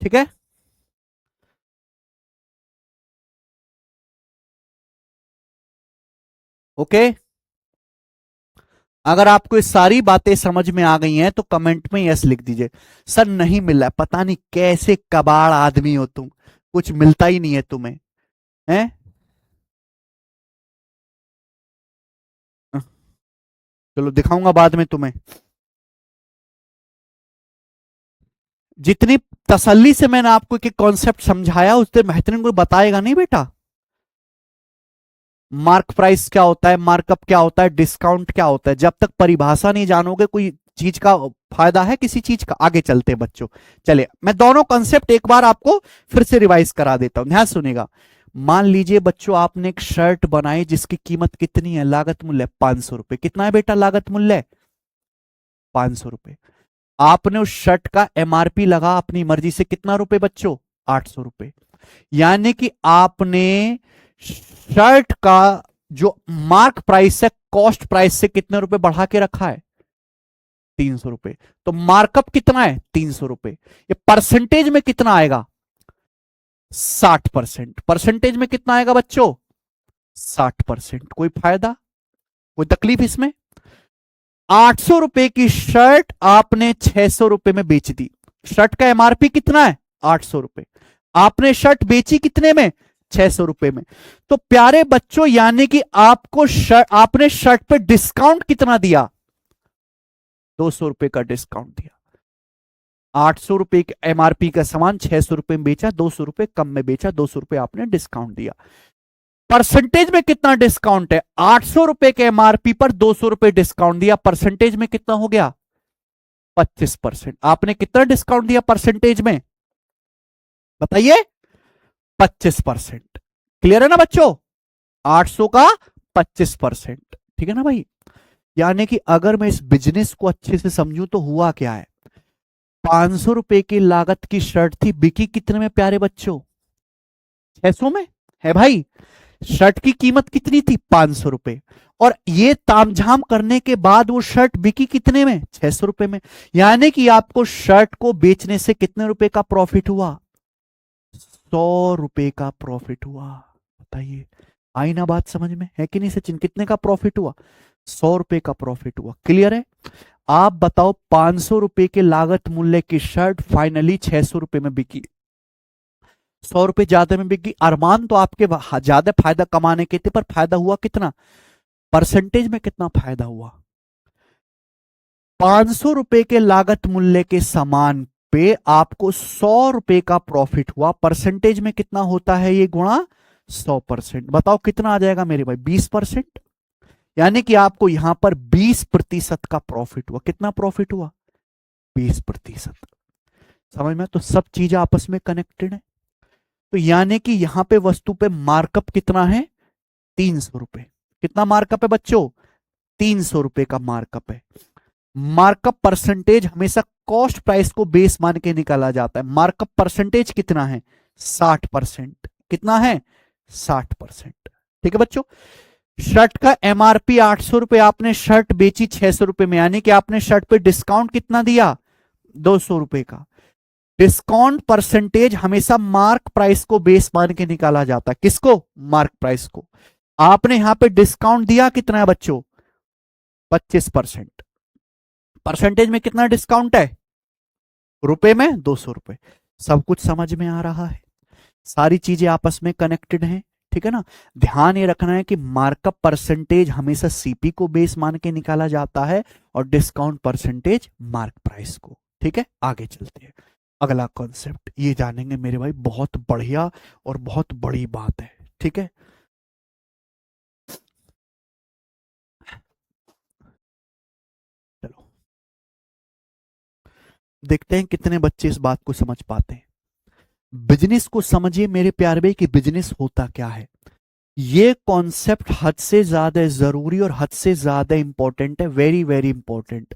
ठीक है। ओके, अगर आपको ये सारी बातें समझ में आ गई हैं तो कमेंट में यस लिख दीजिए। सर नहीं मिला, पता नहीं कैसे कबाड़ आदमी हो तुम, कुछ मिलता ही नहीं है तुम्हें, हैं? चलो दिखाऊंगा बाद में तुम्हें। जितनी तसल्ली से मैंने आपको एक कॉन्सेप्ट समझाया उससे बेहतरीन कोई बताएगा नहीं बेटा। मार्क प्राइस क्या होता है, मार्कअप क्या होता है, डिस्काउंट क्या होता है, जब तक परिभाषा नहीं जानोगे कोई चीज का फायदा है किसी चीज का। आगे चलते हैं बच्चों, चलिए मैं दोनों कॉन्सेप्ट एक बार आपको फिर से रिवाइज करा देता हूं, ध्यान सुनेगा। मान लीजिए बच्चों आपने एक शर्ट बनाई जिसकी कीमत कितनी है, लागत मूल्य 500 रुपए। कितना है बेटा लागत मूल्य? 500 रुपए। आपने उस शर्ट का एमआरपी लगा अपनी मर्जी से, कितना रुपए बच्चों? 800 रुपए। यानी कि आपने शर्ट का जो मार्क प्राइस है कॉस्ट प्राइस से कितने रुपए बढ़ा के रखा है? 300 रुपए। तो मार्कअप कितना है? 300 रुपए। ये परसेंटेज में कितना आएगा? 60%। परसेंटेज में कितना आएगा बच्चों? 60%। कोई फायदा, कोई तकलीफ इसमें? 800 रुपए की शर्ट आपने 600 रुपए में बेच दी। शर्ट का एमआरपी कितना है? 800 रुपए। आपने शर्ट बेची कितने में? 600 रुपए में। तो प्यारे बच्चों यानी कि आपको आपने शर्ट पे डिस्काउंट कितना दिया? 200 रुपए का डिस्काउंट दिया। 800 रुपए के एमआरपी का सामान 600 रुपए में बेचा, 200 रुपए कम में बेचा, 200 रुपए आपने डिस्काउंट दिया। परसेंटेज में कितना डिस्काउंट है? 800 रुपए के एमआरपी पर 200 रुपए डिस्काउंट दिया, परसेंटेज में कितना हो गया? 25%। आपने कितना डिस्काउंट दिया परसेंटेज में? बताइए। 25%। क्लियर है ना बच्चों? 800 का 25%। ठीक है ना भाई? यानी कि अगर मैं इस बिजनेस को अच्छे से समझूं तो हुआ क्या है, 500 रुपए की लागत की शर्ट थी, बिकी कितने में प्यारे बच्चों? 600 में। है भाई? शर्ट की कीमत कितनी थी? 500 रुपए। और ये तामझाम करने के बाद वो शर्ट बिकी कितने में? 600 रुपए में। यानी कि आपको शर्ट को बेचने से कितने रुपए का प्रॉफिट हुआ? 100 रुपए का प्रॉफिट हुआ। बताइए, आई ना बात समझ में? है कि नहीं सचिन? कितने का प्रॉफिट हुआ? 100 रुपए का प्रॉफिट हुआ। क्लियर है? आप बताओ 500 रुपए के लागत मूल्य की शर्ट फाइनली 600 रुपए में बिकी, 100 रुपए ज्यादा में बिकी। अरमान तो आपके ज्यादा फायदा कमाने के थे, पर फायदा हुआ कितना? परसेंटेज में कितना फायदा हुआ? 500 रुपए के लागत मूल्य के सामान पे आपको 100 रुपए का प्रॉफिट हुआ, परसेंटेज में कितना होता है ये? गुणा 100%। बताओ कितना आ जाएगा मेरे भाई? 20%। यानी कि आपको यहां पर 20% का प्रॉफिट हुआ। कितना प्रॉफिट हुआ? 20%। समझ में? तो सब चीजें आपस में कनेक्टेड है। तो यानी कि यहां पे वस्तु पे मार्कअप कितना है? 300 रुपए। कितना मार्कअप है बच्चों? 300 रुपए का मार्कअप है। मार्कअप परसेंटेज हमेशा कॉस्ट प्राइस को बेस मान के निकाला जाता है। मार्कअप परसेंटेज कितना है? 60%। कितना है? 60%। ठीक है बच्चों? शर्ट का एमआरपी 800 रुपए, आपने शर्ट बेची 600 रुपए में, यानी कि आपने शर्ट पे डिस्काउंट कितना दिया? 200 रुपए का। डिस्काउंट परसेंटेज हमेशा मार्क प्राइस को बेस मान के निकाला जाता है। किसको? मार्क प्राइस को। आपने यहां पे डिस्काउंट दिया कितना है बच्चों? 25%। परसेंटेज में कितना डिस्काउंट है? रुपए में 200 रुपए। सब कुछ समझ में आ रहा है? सारी चीजें आपस में कनेक्टेड हैं। ठीक है ना? ध्यान ये रखना है कि मार्कअप परसेंटेज हमेशा सीपी को बेस मान के निकाला जाता है और डिस्काउंट परसेंटेज मार्क प्राइस को। ठीक है, आगे चलते हैं। अगला कॉन्सेप्ट ये जानेंगे मेरे भाई, बहुत बढ़िया और बहुत बड़ी बात है। ठीक है, चलो देखते हैं कितने बच्चे इस बात को समझ पाते हैं। बिजनेस को समझिए मेरे प्यारे भाई कि बिजनेस होता क्या है। ये कॉन्सेप्ट हद से ज्यादा जरूरी और हद से ज्यादा इंपॉर्टेंट है, वेरी वेरी इंपॉर्टेंट।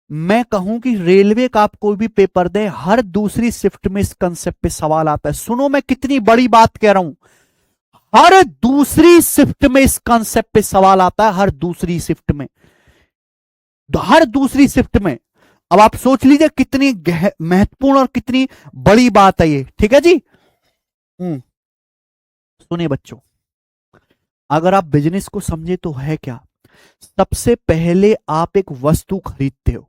मैं कहूं कि रेलवे का आप कोई भी पेपर दे, हर दूसरी शिफ्ट में इस कंसेप्ट पे सवाल आता है। सुनो मैं कितनी बड़ी बात कह रहा हूं, हर दूसरी शिफ्ट में इस कंसेप्ट पे सवाल आता है, हर दूसरी शिफ्ट में, हर दूसरी शिफ्ट में। अब आप सोच लीजिए कितनी महत्वपूर्ण और कितनी बड़ी बात है ये, ठीक है जी। सुनिए बच्चों, अगर आप बिजनेस को समझे तो है क्या, सबसे पहले आप एक वस्तु खरीदते हो,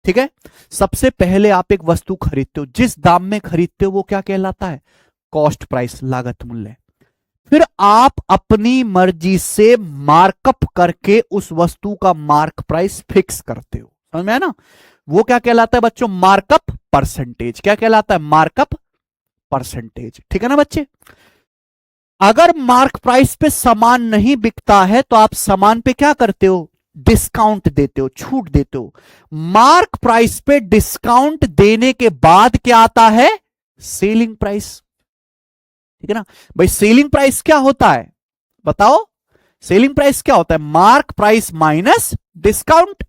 ठीक है, सबसे पहले आप एक वस्तु खरीदते हो, जिस दाम में खरीदते हो वो क्या कहलाता है, कॉस्ट प्राइस, लागत मूल्य। फिर आप अपनी मर्जी से मार्कअप करके उस वस्तु का मार्क प्राइस फिक्स करते हो, समझ में है ना, वो क्या कहलाता है बच्चों, मार्कअप परसेंटेज। क्या कहलाता है, मार्कअप परसेंटेज, ठीक है ना बच्चे। अगर मार्क प्राइस पे सामान नहीं बिकता है तो आप सामान पे क्या करते हो, डिस्काउंट देते हो, छूट देते हो। मार्क प्राइस पे डिस्काउंट देने के बाद क्या आता है, सेलिंग प्राइस, ठीक है ना भाई। सेलिंग प्राइस क्या होता है बताओ, सेलिंग प्राइस क्या होता है, mark price minus discount.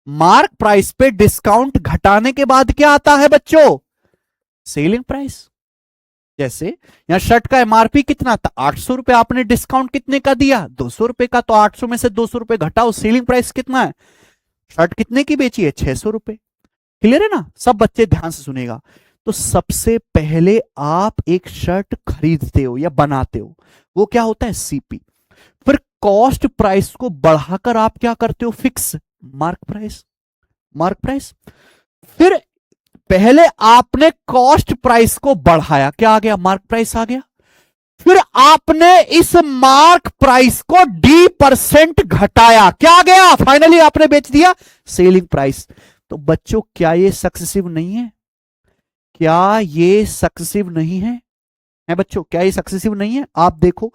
Mark price पे डिस्काउंट घटाने के बाद क्या आता है बच्चों, सेलिंग प्राइस। जैसे यहां शर्ट का एमआरपी कितना था, 800 रुपए, आपने डिस्काउंट कितने का दिया, 200 रुपए का, तो 800 में से 200 रुपए घटाओ, सेलिंग प्राइस कितना है, शर्ट कितने की बेची है, 600 रुपए। क्लियर है ना, सब बच्चे ध्यान से सुनेगा। तो सबसे पहले आप एक शर्ट खरीदते हो या बनाते हो, वो क्या होता है, सीपी। फिर कॉस्ट प्राइस को बढ़ाकर आप क्या करते हो, fix, mark price, mark price. फिर पहले आपने कॉस्ट प्राइस को बढ़ाया, क्या आ गया, मार्क प्राइस आ गया। फिर आपने इस मार्क प्राइस को D% घटाया, क्या आ गया, फाइनली आपने बेच दिया, सेलिंग प्राइस। तो बच्चों क्या ये सक्सेसिव नहीं है, क्या ये सक्सेसिव नहीं है, है बच्चों, क्या ये सक्सेसिव नहीं है। आप देखो,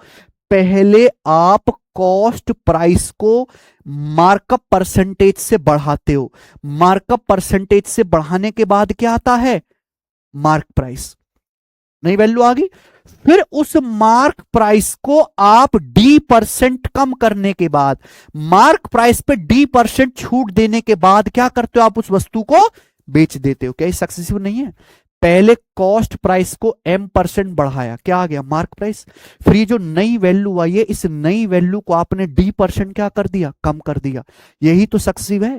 पहले आप कॉस्ट प्राइस को मार्कअप परसेंटेज से बढ़ाते हो, मार्कअप परसेंटेज से बढ़ाने के बाद क्या आता है, मार्क प्राइस, नई वैल्यू आ गई। फिर उस मार्क प्राइस को आप D% कम करने के बाद, मार्क प्राइस पे D% छूट देने के बाद क्या करते हो, आप उस वस्तु को बेच देते हो। क्या ये सक्सेसिव नहीं है, पहले कॉस्ट प्राइस को M% बढ़ाया, क्या आ गया, मार्क प्राइस। फिर ये जो नई वैल्यू आई है, इस नई वैल्यू को आपने D% क्या कर दिया, कम कर दिया, यही तो सक्सेसिव है।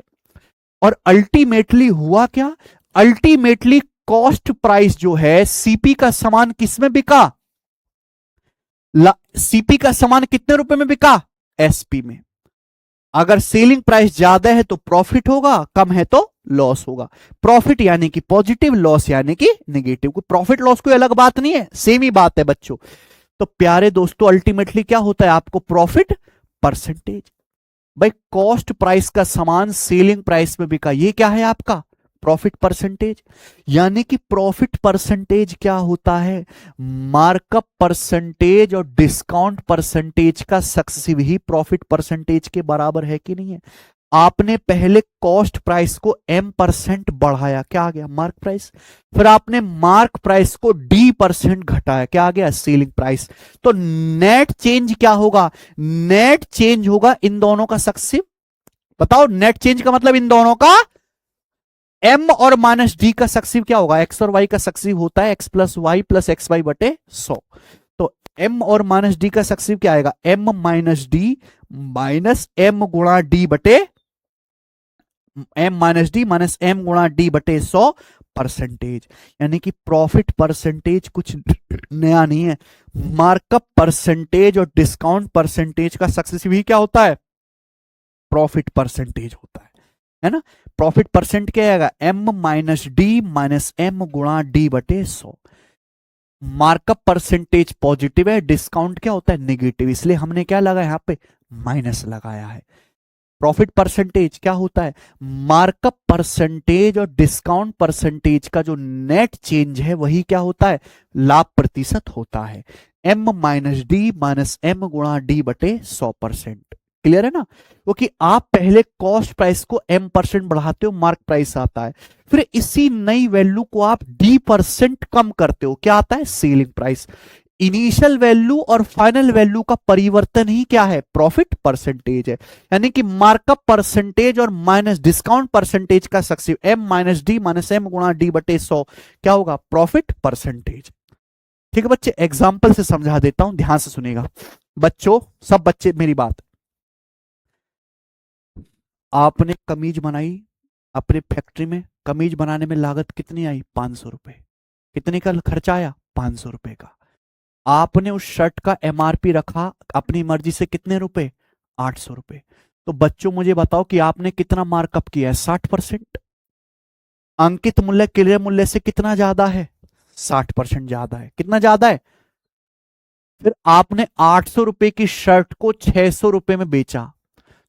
और अल्टीमेटली हुआ क्या, अल्टीमेटली कॉस्ट प्राइस जो है, सीपी का सामान किसमें बिका, सीपी का सामान कितने रुपए में बिका, एसपी में। अगर सेलिंग प्राइस ज्यादा है तो प्रॉफिट होगा, कम है तो लॉस होगा। प्रॉफिट यानी कि पॉजिटिव, लॉस यानी कि नेगेटिव। प्रॉफिट लॉस कोई अलग बात नहीं है, सेम ही बात है बच्चों। तो प्यारे दोस्तों, अल्टीमेटली क्या होता है, आपको प्रॉफिट परसेंटेज। भाई कॉस्ट प्राइस का सामान सेलिंग प्राइस में बिका, ये क्या है आपका, प्रॉफिट परसेंटेज। यानी कि प्रॉफिट परसेंटेज क्या होता है, मार्कअप परसेंटेज और डिस्काउंट परसेंटेज का सक्सेसिव ही प्रॉफिट परसेंटेज के बराबर है कि नहीं है। आपने पहले कॉस्ट प्राइस को M% बढ़ाया, क्या आ गया, मार्क प्राइस। फिर आपने मार्क प्राइस को D% घटाया, क्या आ गया, सेलिंग प्राइस। तो नेट चेंज क्या होगा, नेट चेंज होगा इन दोनों का सक्सेसिव। बताओ, नेट चेंज का मतलब इन दोनों का, M और -D का सक्सेसिव क्या होगा, X और Y का सक्सेसिव होता है X + Y + XY बटे 100। तो M और -D का सक्सेसिव क्या आएगा, M - D माइनस M गुणा D बटे M - D माइनस M गुणा D बटे 100 परसेंटेज। यानी कि प्रॉफिट परसेंटेज कुछ नया नहीं है, मार्कअप परसेंटेज और डिस्काउंट परसेंटेज का सक्सेसिव ही क्या होता है, प्रॉफिट परसेंटेज होता है ना। प्रॉफिट परसेंट क्या आएगा, M - D माइनस M गुणा D बटे 100। मार्कअप परसेंटेज पॉजिटिव है, डिस्काउंट क्या होता है, नेगेटिव, इसलिए हमने क्या लगाया यहां पे, माइनस लगाया है। प्रॉफिट परसेंटेज क्या होता है, मार्कअप परसेंटेज और डिस्काउंट परसेंटेज का जो नेट चेंज है वही क्या होता है, लाभ प्रतिशत होता है। M - D माइनस M गुणा D बटे 100%। क्लियर है ना, क्योंकि आप पहले कॉस्ट प्राइस को M% बढ़ाते हो, मार्क प्राइस आता है। फिर इसी नई वैल्यू को आप D% कम करते हो, क्या आता है, सेलिंग प्राइस। इनिशियल वैल्यू और फाइनल वैल्यू का परिवर्तन ही क्या है, प्रॉफिट परसेंटेज है। यानी कि मार्कअप परसेंटेज और माइनस डिस्काउंट परसेंटेज का successive m minus D minus M गुणा डी बटे 100 क्या होगा, प्रॉफिट परसेंटेज। ठीक है बच्चे, एग्जाम्पल से समझा देता हूं, ध्यान से सुनिएगा बच्चों, सब बच्चे मेरी बात। आपने कमीज बनाई अपने फैक्ट्री में, कमीज बनाने में लागत कितनी आई, 500 रुपए। कितने का खर्चा आया, 500 रुपए का। आपने उस शर्ट का एमआरपी रखा अपनी मर्जी से कितने रुपए, 800 रुपए। तो बच्चों मुझे बताओ कि आपने कितना मार्कअप किया है, 60%। अंकित मूल्य क्लियर मूल्य से कितना ज्यादा है, 60% ज्यादा है। कितना ज्यादा है, फिर आपने 800 रुपए की शर्ट को 600 रुपए में बेचा।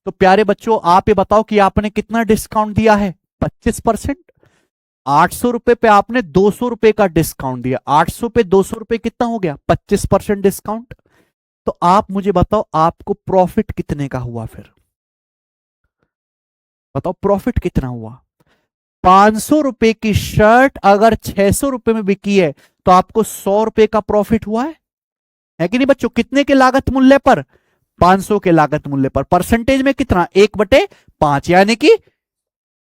तो प्यारे बच्चों आप ये बताओ कि आपने कितना डिस्काउंट दिया है, 25%। 800 रुपए पे आपने 200 रुपए का डिस्काउंट दिया, 800 पे 200 रुपए कितना हो गया, 25% डिस्काउंट। तो आप मुझे बताओ आपको प्रॉफिट कितने का हुआ, फिर बताओ प्रॉफिट कितना हुआ। 500 रुपए की शर्ट अगर 600 रुपए में बिकी है तो आपको 100 रुपए का प्रॉफिट हुआ है कि नहीं बच्चों। कितने के लागत मूल्य पर, 500 के लागत मूल्य पर। परसेंटेज में कितना, 1/5, यानी कि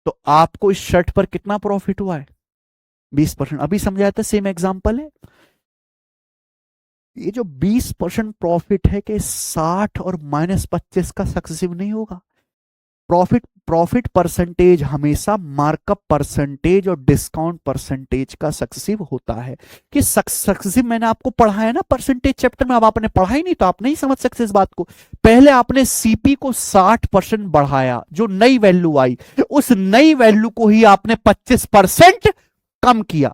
तो आपको इस शर्ट पर कितना प्रॉफिट हुआ है, 20%। अभी समझाया था, सेम एग्जांपल है। ये जो 20% प्रॉफिट है कि 60 और -25 का सक्सेसिव नहीं होगा। प्रॉफिट परसेंटेज हमेशा मार्कअप परसेंटेज और डिस्काउंट परसेंटेज का सक्सेसिव होता है। कि सक्सेसिव मैंने आपको पढ़ाया ना परसेंटेज चैप्टर में, अब आपने पढ़ा ही नहीं तो आप नहीं समझ सकते इस बात को। पहले आपने सीपी को 60% बढ़ाया, जो नई वैल्यू आई उस नई वैल्यू को ही आपने 25% कम किया,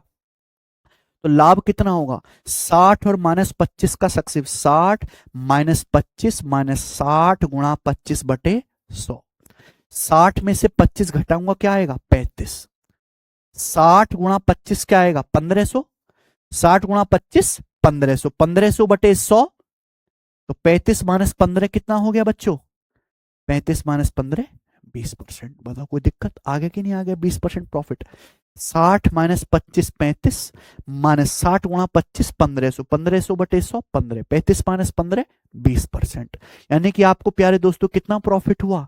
तो लाभ कितना होगा, 60 और -25 का सक्सेसिव, 60 -25 -60 गुणा 25/100। 60 में से 25 घटाऊंगा क्या आएगा, 35। 60 गुणा 25 क्या आएगा, 1500। 60 गुणा 25 1500, 1500/100। तो 35 - 15 कितना हो गया बच्चों, 35 - 15 20%। बताओ कोई दिक्कत आगे कि नहीं आ गया, 20% प्रॉफिट। 60 - 25 35 -60 गुणा 25 1500, 1500/100 15, 35 - 15 20%। यानी कि आपको प्यारे दोस्तों कितना प्रॉफिट हुआ,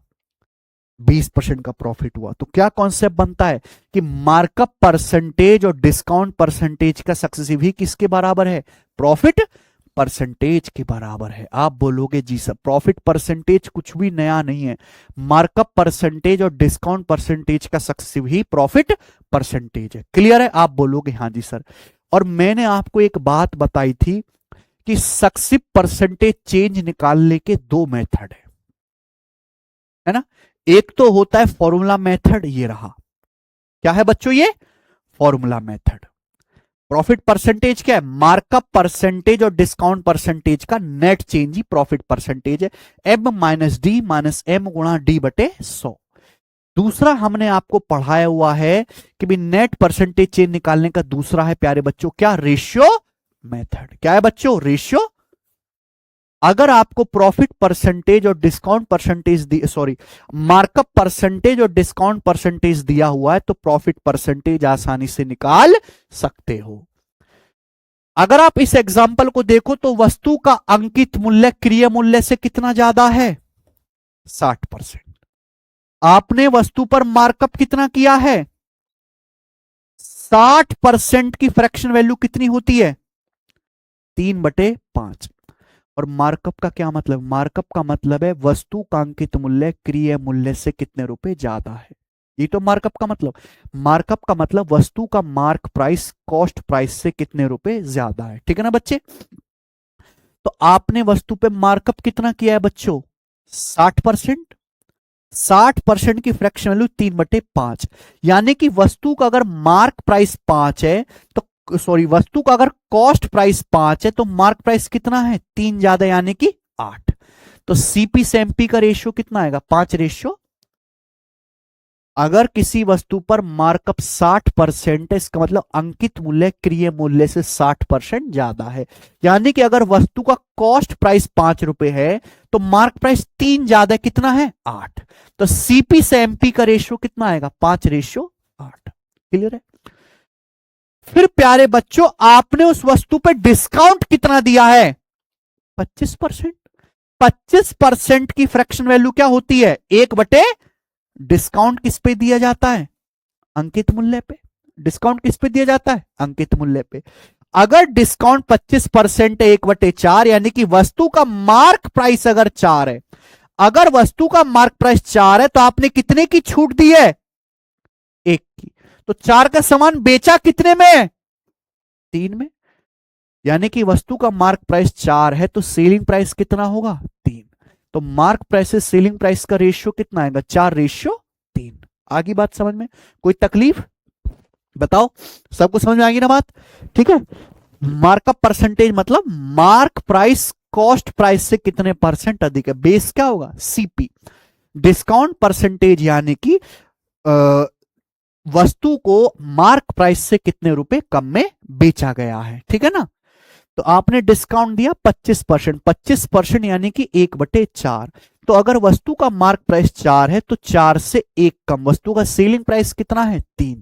20% का प्रॉफिट हुआ। तो क्या कॉन्सेप्ट बनता है कि मार्कअप परसेंटेज और डिस्काउंट परसेंटेज का सक्सेसिव ही किसके बराबर है, प्रॉफिट परसेंटेज के बराबर है। आप बोलोगे जी सर प्रॉफिट परसेंटेज कुछ भी नया नहीं है, मार्कअप परसेंटेज और डिस्काउंट परसेंटेज का सक्सेसिव ही प्रॉफिट परसेंटेज है। क्लियर है, आप बोलोगे हाँ जी सर। और मैंने आपको एक बात बताई थी कि सक्सेसिव परसेंटेज चेंज निकालने के दो मेथड है ना। एक तो होता है फॉर्मूला मेथड, ये रहा, क्या है बच्चों, ये फॉर्मूला मेथड। प्रॉफिट परसेंटेज क्या है, मार्कअप परसेंटेज और डिस्काउंट परसेंटेज का नेट चेंज ही प्रॉफिट परसेंटेज है, m - d - m गुणा d बटे 100। दूसरा हमने आपको पढ़ाया हुआ है कि भी नेट परसेंटेज चेंज निकालने का दूसरा है प्यारे बच्चों क्या, रेशियो मेथड। क्या है बच्चों, रेशियो। अगर आपको प्रॉफिट परसेंटेज और discount percentage sorry markup percentage और डिस्काउंट परसेंटेज दिया हुआ है तो प्रॉफिट परसेंटेज आसानी से निकाल सकते हो। अगर आप इस एग्जाम्पल को देखो तो वस्तु का अंकित मूल्य क्रिय मूल्य से कितना ज्यादा है, 60%। आपने वस्तु पर मार्कअप कितना किया है, 60% की फ्रैक्शन वैल्यू कितनी होती है, 3/5। और मार्कअप का क्या मतलब, मार्कअप का मतलब है वस्तु का अंकित मूल्य क्रिय मूल्य से कितने रुपए ज्यादा है। ये तो मार्कअप का मतलब, मार्कअप का मतलब वस्तु का मार्क प्राइस कॉस्ट प्राइस से कितने रुपए ज्यादा है। ठीक है ना बच्चे। तो आपने वस्तु पे मार्कअप कितना किया है बच्चों, 60%। 60% की फ्रैक्शन वैल्यू 3/5, यानी कि वस्तु का अगर मार्क प्राइस 5 है तो सॉरी वस्तु का अगर कॉस्ट प्राइस 5 है तो मार्क प्राइस कितना है, 3 ज्यादा यानी कि 8। तो सीपी से एमपी का रेशियो कितना आएगा, 5:। अगर किसी वस्तु पर मार्कअप 60% है इसका मतलब अंकित मूल्य क्रिय मूल्य से 60% ज्यादा है। यानी कि अगर वस्तु का कॉस्ट प्राइस 5 रुपए है तो मार्क प्राइस 3 ज्यादा कितना है, 8। तो सीपी से एमपी का रेशियो कितना आएगा, 5:8। क्लियर है। फिर प्यारे बच्चों आपने उस वस्तु पे डिस्काउंट कितना दिया है? 25%। 25% की फ्रैक्शन वैल्यू क्या होती है? 1/, डिस्काउंट किस पे दिया जाता है? अंकित मूल्य पे। डिस्काउंट किस पे दिया जाता है? अंकित मूल्य पे। अगर डिस्काउंट 25% है 1/4, यानी कि वस्तु का मार्क प्राइस अगर 4 है, अगर वस्तु का मार्क प्राइस 4 है तो आपने कितने की छूट दी है? 1 की। तो 4 का सामान बेचा कितने में? 3 में। यानी कि वस्तु का मार्क प्राइस 4 है तो सेलिंग प्राइस कितना होगा? 3। तो मार्क प्राइस से सेलिंग प्राइस का रेशियो कितना आएगा? 4:3। आगे बात समझ में? कोई तकलीफ? बताओ, सबको समझ में आएगी ना बात? ठीक है। मार्कअप परसेंटेज मतलब मार्क प्राइस कॉस्ट प्राइस से कितने परसेंट अधिक है। बेस क्या होगा? सीपी। डिस्काउंट परसेंटेज यानी कि वस्तु को मार्क प्राइस से कितने रुपए कम में बेचा गया है। ठीक है ना? तो आपने डिस्काउंट दिया 25%। 25% यानी कि 1/4। तो अगर वस्तु का मार्क प्राइस 4 है तो 4 से 1 कम, वस्तु का सेलिंग प्राइस कितना है? 3।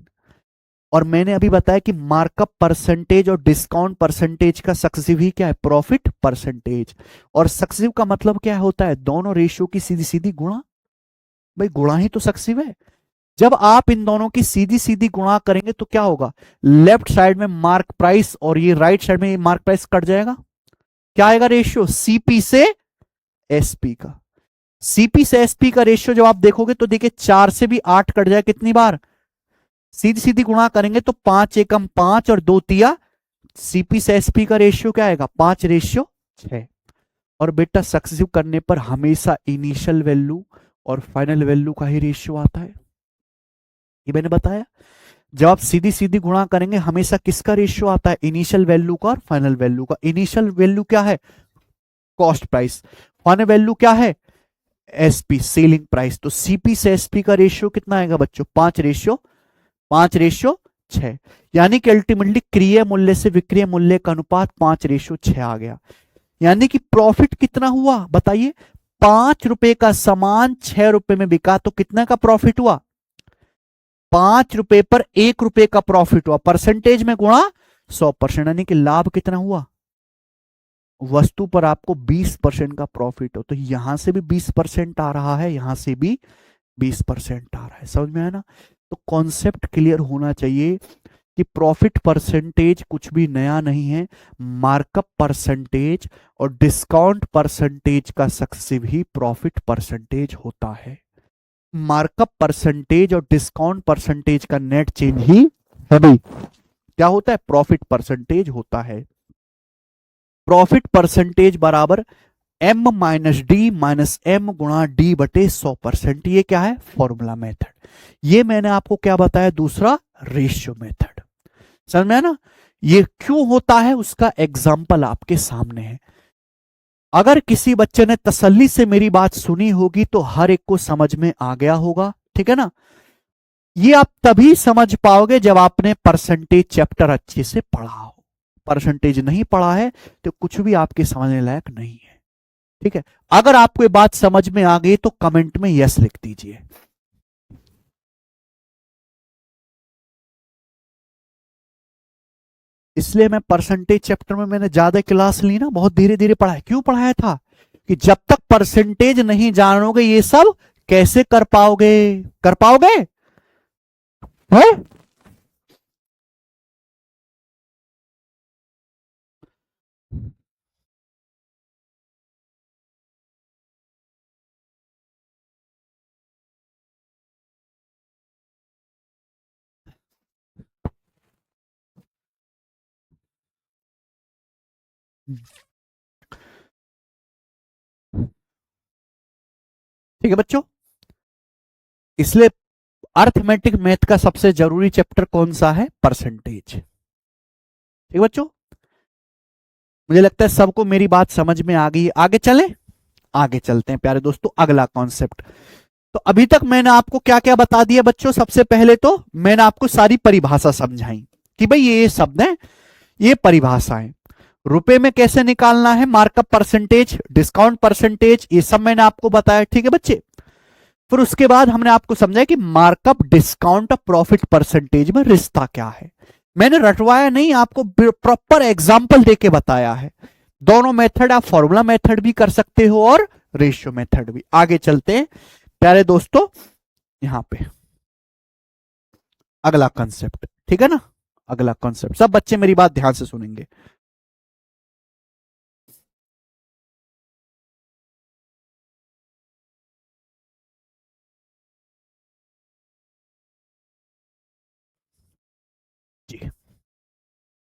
और मैंने अभी बताया कि मार्कअप परसेंटेज और डिस्काउंट परसेंटेज का सक्सेसिव ही क्या है? Profit percentage. और सक्सेसिव का मतलब क्या होता है? दोनों रेशियो की सीधी सीधी गुणा। भाई गुणा ही तो सक्सेसिव है। जब आप इन दोनों की सीधी सीधी गुणा करेंगे तो क्या होगा? लेफ्ट साइड में मार्क प्राइस और ये राइट साइड में मार्क प्राइस कट जाएगा। क्या आएगा रेशियो? सीपी से एसपी का। सीपी से एसपी का रेशियो जब आप देखोगे तो देखिए 4 से भी 8 कट जाए कितनी बार? सीधी सीधी गुणा करेंगे तो 5 एकम 5 और 2 तिया। सीपी से एसपी का रेशियो क्या आएगा? 5:6। और बेटा सक्सेसिव करने पर हमेशा इनिशियल वैल्यू और फाइनल वैल्यू का ही रेशियो आता है। ये मैंने बताया। जब आप सीधी सीधी गुणा करेंगे हमेशा किसका रेशियो आता है? इनिशियल वैल्यू का और फाइनल वैल्यू का। इनिशियल वैल्यू क्या है? Cost price. फाइनल वैल्यू क्या है? SP, selling price. तो सीपी से एसपी का रेशियो कितना आएगा बच्चों? 5:6। यानी कि अल्टीमेटली क्रिय मूल्य से विक्रय मूल्य का अनुपात 5:6 आ गया। यानी कि प्रॉफिट कितना हुआ बताइए? 5 रुपए का सामान 6 रुपए में बिका तो कितना का प्रॉफिट हुआ? 5 रुपए पर 1 रुपए का प्रॉफिट हुआ। परसेंटेज में गुणा 100%, यानी कि लाभ कितना हुआ? वस्तु पर आपको 20% का प्रॉफिट हो तो यहां से भी 20% आ रहा है, यहां से भी 20% आ रहा है। समझ में आया ना? तो कॉन्सेप्ट क्लियर होना चाहिए कि प्रॉफिट परसेंटेज कुछ भी नया नहीं है। मार्कअप परसेंटेज और डिस्काउंट परसेंटेज का सक्सेसिव ही प्रॉफिट परसेंटेज होता है। मार्कअप परसेंटेज और डिस्काउंट परसेंटेज का नेट चेंज ही है भाई क्या होता है? प्रॉफिट परसेंटेज होता है। प्रॉफिट परसेंटेज बराबर m minus D minus M गुणा डी बटे 100%। ये क्या है? Formula method. ये मैंने आपको क्या बताया? दूसरा रेशियो मेथड। समझ में है ना? ये क्यों होता है उसका एग्जाम्पल आपके सामने है। अगर किसी बच्चे ने तसल्ली से मेरी बात सुनी होगी तो हर एक को समझ में आ गया होगा। ठीक है ना? ये आप तभी समझ पाओगे जब आपने परसेंटेज चैप्टर अच्छे से पढ़ा हो। परसेंटेज नहीं पढ़ा है तो कुछ भी आपके समझने लायक नहीं है। ठीक है? अगर आपको ये बात समझ में आ गई तो कमेंट में यस लिख दीजिए। इसलिए मैं परसेंटेज चैप्टर में मैंने ज्यादा क्लास ली ना, बहुत धीरे धीरे पढ़ाया। क्यों पढ़ाया था? कि जब तक परसेंटेज नहीं जानोगे ये सब कैसे कर पाओगे? कर पाओगे है? ठीक है बच्चों, इसलिए अर्थमेटिक मैथ का सबसे जरूरी चैप्टर कौन सा है? परसेंटेज। ठीक है बच्चों, मुझे लगता है सबको मेरी बात समझ में आ गई। आगे चलें? आगे चलते हैं प्यारे दोस्तों। अगला कॉन्सेप्ट। तो अभी तक मैंने आपको क्या क्या बता दिया बच्चों? सबसे पहले तो मैंने आपको सारी परिभाषा समझाई कि भाई ये शब्द है, ये परिभाषाएं। रुपए में कैसे निकालना है मार्कअप परसेंटेज, डिस्काउंट परसेंटेज, ये सब मैंने आपको बताया। ठीक है बच्चे? फिर उसके बाद हमने आपको समझाया कि मार्कअप, डिस्काउंट और प्रॉफिट परसेंटेज में रिश्ता क्या है। मैंने रटवाया नहीं, आपको प्रॉपर एग्जाम्पल देके बताया है। दोनों मेथड, आप फॉर्मूला मेथड भी कर सकते हो और रेशियो मेथड भी। आगे चलते हैं प्यारे दोस्तों, यहां पे अगला कंसेप्ट, ठीक है ना। अगला कंसेप्ट, सब बच्चे मेरी बात ध्यान से सुनेंगे। जी,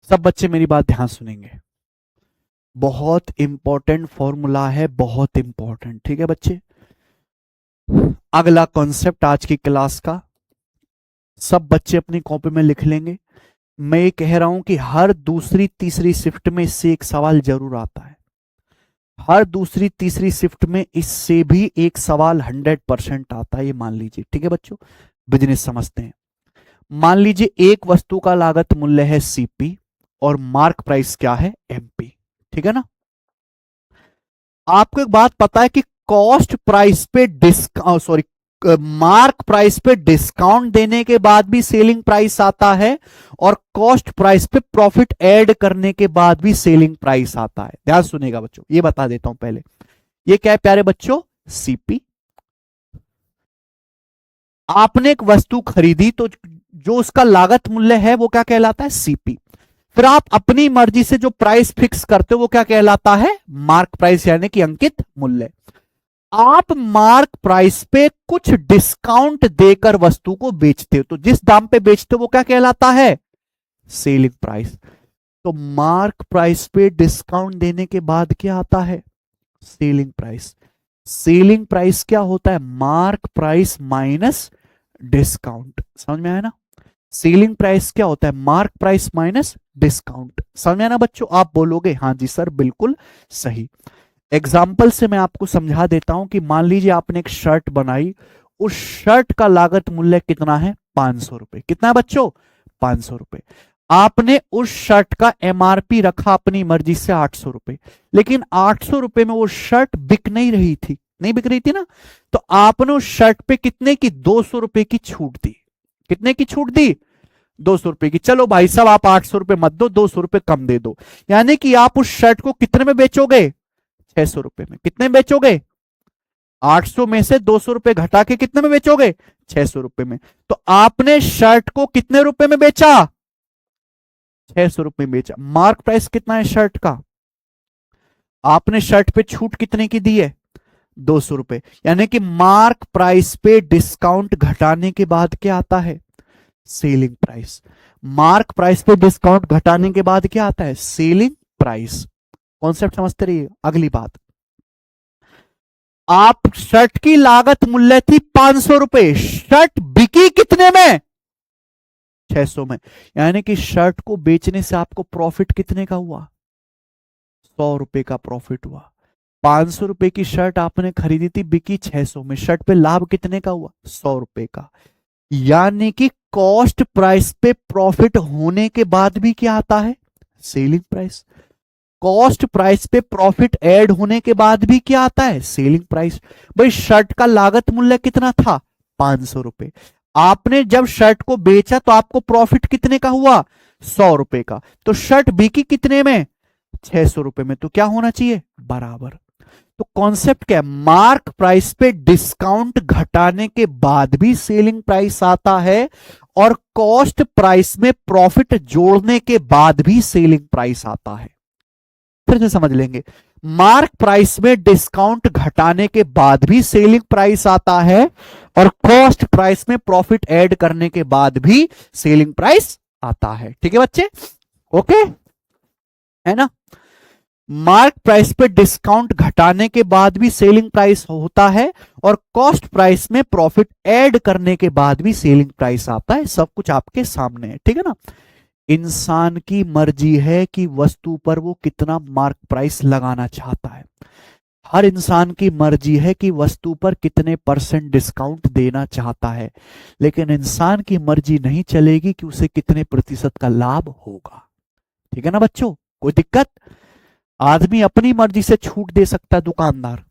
सब बच्चे मेरी बात ध्यान सुनेंगे। बहुत इंपॉर्टेंट फॉर्मूला है, बहुत इंपॉर्टेंट, ठीक है बच्चे। अगला कॉन्सेप्ट आज की क्लास का सब बच्चे अपनी कॉपी में लिख लेंगे। मैं ये कह रहा हूं कि हर दूसरी तीसरी शिफ्ट में इससे एक सवाल जरूर आता है। हर दूसरी तीसरी शिफ्ट में इससे भी एक सवाल 100% आता है, ये मान लीजिए, ठीक है बच्चों। बिजनेस समझते हैं। मान लीजिए एक वस्तु का लागत मूल्य है सीपी और मार्क प्राइस क्या है, एमपी, ठीक है ना। आपको एक बात पता है कि कॉस्ट प्राइस पे डिस्काउंट, सॉरी, मार्क प्राइस पे डिस्काउंट देने के बाद भी सेलिंग प्राइस आता है और कॉस्ट प्राइस पे प्रॉफिट ऐड करने के बाद भी सेलिंग प्राइस आता है। ध्यान सुनेगा बच्चों, ये बता देता हूं पहले। ये क्या है प्यारे बच्चों, सीपी। आपने एक वस्तु खरीदी तो जो उसका लागत मूल्य है वो क्या कहलाता है, सीपी। फिर आप अपनी मर्जी से जो प्राइस फिक्स करते हो वो क्या कहलाता है, मार्क प्राइस, यानी कि अंकित मूल्य। आप मार्क प्राइस पे कुछ डिस्काउंट देकर वस्तु को बेचते हो, तो जिस दाम पे बेचते हो वो क्या कहलाता है, सेलिंग प्राइस। तो मार्क प्राइस पे डिस्काउंट देने के बाद क्या आता है, सेलिंग प्राइस। सेलिंग प्राइस क्या होता है, मार्क प्राइस माइनस डिस्काउंट। समझ में आया ना। सेलिंग प्राइस क्या होता है, मार्क प्राइस माइनस डिस्काउंट। समझ में आया ना बच्चों। आप बोलोगे हाँ जी सर बिल्कुल सही। एग्जाम्पल से मैं आपको समझा देता हूं कि मान लीजिए आपने एक शर्ट बनाई, उस शर्ट का लागत मूल्य कितना है, 500 रुपए। कितना है बच्चों, 500 रुपए। आपने उस शर्ट का एमआरपी रखा अपनी मर्जी से 800 रुपए, लेकिन 800 रुपए में वो शर्ट बिक नहीं रही थी, नहीं बिक रही थी ना। तो आपने उस शर्ट पे कितने की, 200 रुपए की छूट दी। कितने की छूट दी, 200 रुपए की। चलो भाई साहब आप 800 रुपए मत दो, 200 रुपए कम दे दो। यानी कि आप उस शर्ट को कितने में बेचोगे, 600 रुपए में। कितने में बेचोगे, 800 में से 200 रुपए घटा के कितने में बेचोगे, 600 रुपए में। तो आपने शर्ट को कितने रुपए में बेचा, 600 रुपए में बेचा। मार्क प्राइस कितना है शर्ट का, आपने शर्ट पे छूट कितने की दी है, 200 रुपए। यानी कि मार्क प्राइस पे डिस्काउंट घटाने के बाद क्या आता है, सेलिंग प्राइस। मार्क प्राइस पे डिस्काउंट घटाने के बाद क्या आता है, सेलिंग प्राइस। कॉन्सेप्ट समझते रहिए। अगली बात, आप शर्ट की लागत मूल्य थी 500 रुपए, शर्ट बिकी कितने में, 600 में। यानी कि शर्ट को बेचने से आपको प्रॉफिट कितने का हुआ, 100 रुपए का प्रॉफिट हुआ। 500 रुपए की शर्ट आपने खरीदी थी, बिकी 600 में, शर्ट पे लाभ कितने का हुआ, 100 रुपए का। यानी कि कॉस्ट प्राइस पे प्रॉफिट होने के बाद भी क्या आता है, सेलिंग प्राइस। कॉस्ट प्राइस पे प्रॉफिट ऐड होने के बाद भी क्या आता है, सेलिंग प्राइस। भाई शर्ट का लागत मूल्य कितना था, 500 रुपए। आपने जब शर्ट को बेचा तो आपको प्रॉफिट कितने का हुआ, 100 रुपए का। तो शर्ट बिकी कितने में, 600 रुपए में। तो क्या होना चाहिए, बराबर। तो कॉन्सेप्ट क्या है, मार्क प्राइस पे डिस्काउंट घटाने के बाद भी सेलिंग प्राइस आता है और कॉस्ट प्राइस में प्रॉफिट जोड़ने के बाद भी सेलिंग प्राइस आता है। फिर से समझ लेंगे, मार्क प्राइस में डिस्काउंट घटाने के बाद भी सेलिंग प्राइस आता है और कॉस्ट प्राइस में प्रॉफिट ऐड करने के बाद भी सेलिंग प्राइस आता है। ठीक है बच्चे, ओके है ना। मार्क प्राइस पे डिस्काउंट घटाने के बाद भी सेलिंग प्राइस होता है और कॉस्ट प्राइस में प्रॉफिट ऐड करने के बाद भी सेलिंग प्राइस आता है। सब कुछ आपके सामने है, ठीक है ना। इंसान की मर्जी है कि वस्तु पर वो कितना मार्क प्राइस लगाना चाहता है। हर इंसान की मर्जी है कि वस्तु पर कितने % डिस्काउंट देना चाहता है, लेकिन इंसान की मर्जी नहीं चलेगी कि उसे कितने % का लाभ होगा। ठीक है ना बच्चों, कोई दिक्कत। आदमी अपनी मर्जी से छूट दे सकता है, दुकानदार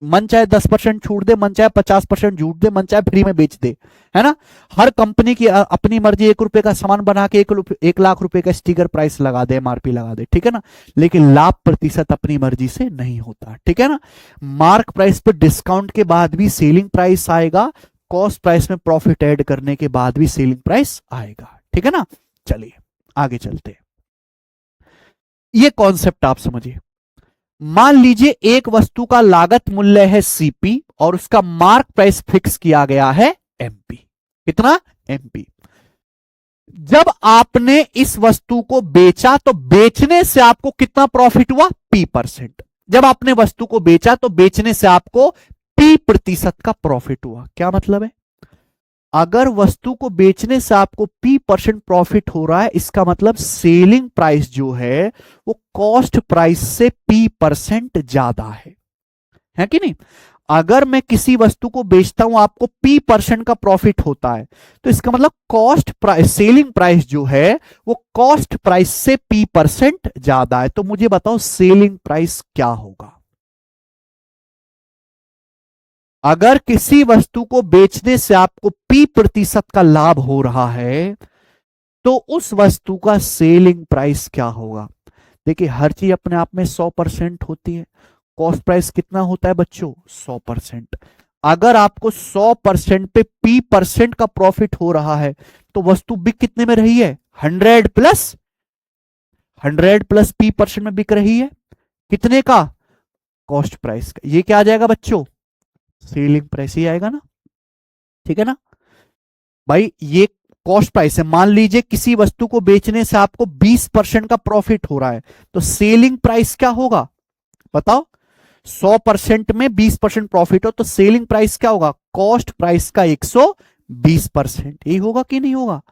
मन चाहे 10% छूट दे, मन चाहे 50% छूट दे, मन चाहे फ्री में बेच दे, है ना। हर कंपनी की अपनी मर्जी, 1 रुपए का सामान बना के 1 लाख रुपए का स्टिकर प्राइस लगा दे, एमआरपी लगा दे, ठीक है ना। लेकिन लाभ प्रतिशत अपनी मर्जी से नहीं होता, ठीक है ना। मार्क प्राइस पर डिस्काउंट के बाद भी सेलिंग प्राइस आएगा, कॉस्ट प्राइस में प्रॉफिट ऐड करने के बाद भी सेलिंग प्राइस आएगा, ठीक है ना। चलिए आगे चलते हैं, ये कॉन्सेप्ट आप समझिए। मान लीजिए एक वस्तु का लागत मूल्य है सीपी और उसका मार्क प्राइस फिक्स किया गया है एमपी। कितना? एमपी। जब आपने इस वस्तु को बेचा तो बेचने से आपको कितना प्रॉफिट हुआ? P%। जब आपने वस्तु को बेचा तो बेचने से आपको P% का प्रॉफिट हुआ। क्या मतलब है? अगर वस्तु को बेचने से आपको P% प्रॉफिट हो रहा है, इसका मतलब सेलिंग प्राइस जो है वो कॉस्ट प्राइस से P% ज्यादा है कि नहीं? अगर मैं किसी वस्तु को बेचता हूं, आपको P% का प्रॉफिट होता है, तो इसका मतलब कॉस्ट प्राइस, सेलिंग प्राइस जो है वो कॉस्ट प्राइस से P% ज्यादा है। तो मुझे बताओ सेलिंग प्राइस क्या होगा? अगर किसी वस्तु को बेचने से आपको P% का लाभ हो रहा है तो उस वस्तु का सेलिंग प्राइस क्या होगा? देखिए हर चीज अपने आप में 100% होती है। कॉस्ट प्राइस कितना होता है बच्चों? 100%। अगर आपको 100% पे P% का प्रॉफिट हो रहा है तो वस्तु बिक कितने में रही है? 100 प्लस P% में बिक रही है। कितने का? कॉस्ट प्राइस का। ये क्या आ जाएगा बच्चों? सेलिंग प्राइस ही आएगा ना, ठीक है ना भाई। ये कॉस्ट प्राइस है। मान लीजिए किसी वस्तु को बेचने से आपको 20% का प्रॉफिट हो रहा है तो सेलिंग प्राइस क्या होगा बताओ? 100% में 20% प्रॉफिट हो तो सेलिंग प्राइस क्या होगा? कॉस्ट प्राइस का 120%। यही होगा कि नहीं होगा?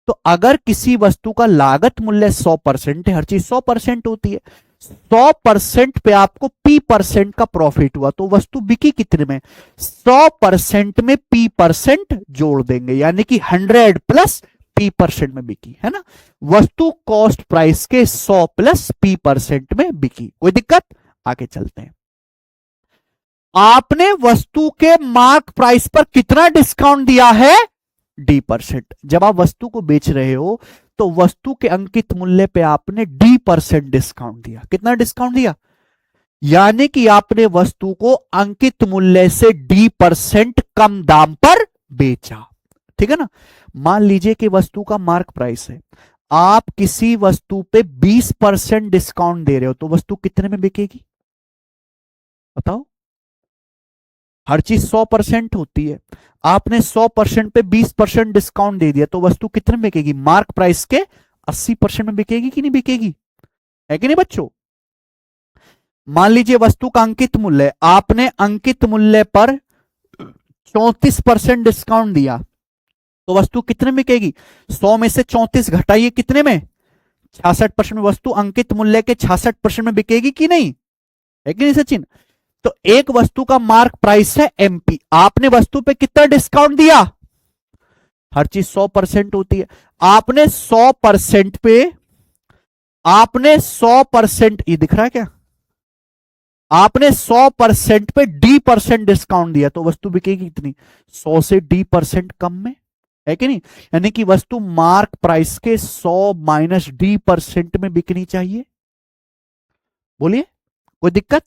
तो अगर किसी वस्तु का लागत मूल्य 100% है, हर चीज 100% होती है, 100% पे आपको P% का प्रॉफिट हुआ तो वस्तु बिकी कितने में? 100% में P% जोड़ देंगे, यानी कि 100 प्लस P% में बिकी, है ना। वस्तु कॉस्ट प्राइस के 100 प्लस P% में बिकी। कोई दिक्कत? आगे चलते हैं। आपने वस्तु के मार्क प्राइस पर कितना डिस्काउंट दिया है? D%। जब आप वस्तु को बेच रहे हो तो वस्तु के अंकित मूल्य पे आपने D% डिस्काउंट दिया। कितना डिस्काउंट दिया? यानी कि आपने वस्तु को अंकित मूल्य से D% कम दाम पर बेचा, ठीक है ना। मान लीजिए कि वस्तु का मार्क प्राइस है, आप किसी वस्तु पे 20% डिस्काउंट दे रहे हो तो वस्तु कितने में बिकेगी बताओ? हर चीज 100% होती है। आपने 100% पे 20% डिस्काउंट दे दिया तो वस्तु कितने में बिकेगी? मार्क प्राइस के 80% में बिकेगी कि नहीं बिकेगी? है कि नहीं बच्चों? मान लीजिए वस्तु का अंकित मूल्य, आपने अंकित मूल्य पर 34% डिस्काउंट दिया तो वस्तु कितने में बिकेगी? 100 में से 34 घटाइए, कितने में? 66% में। वस्तु अंकित मूल्य के 66% में बिकेगी कि नहीं? है कि नहीं सचिन? तो एक वस्तु का मार्क प्राइस है MP, आपने वस्तु पे कितना डिस्काउंट दिया? हर चीज 100% होती है। आपने 100% पे, आपने 100%, ये दिख रहा है क्या? आपने 100% पे D% डिस्काउंट दिया तो वस्तु बिकेगी कितनी? 100 से D% कम में, है कि नहीं? यानी कि वस्तु मार्क प्राइस के 100 माइनस D% में बिकनी चाहिए। बोलिए, कोई दिक्कत?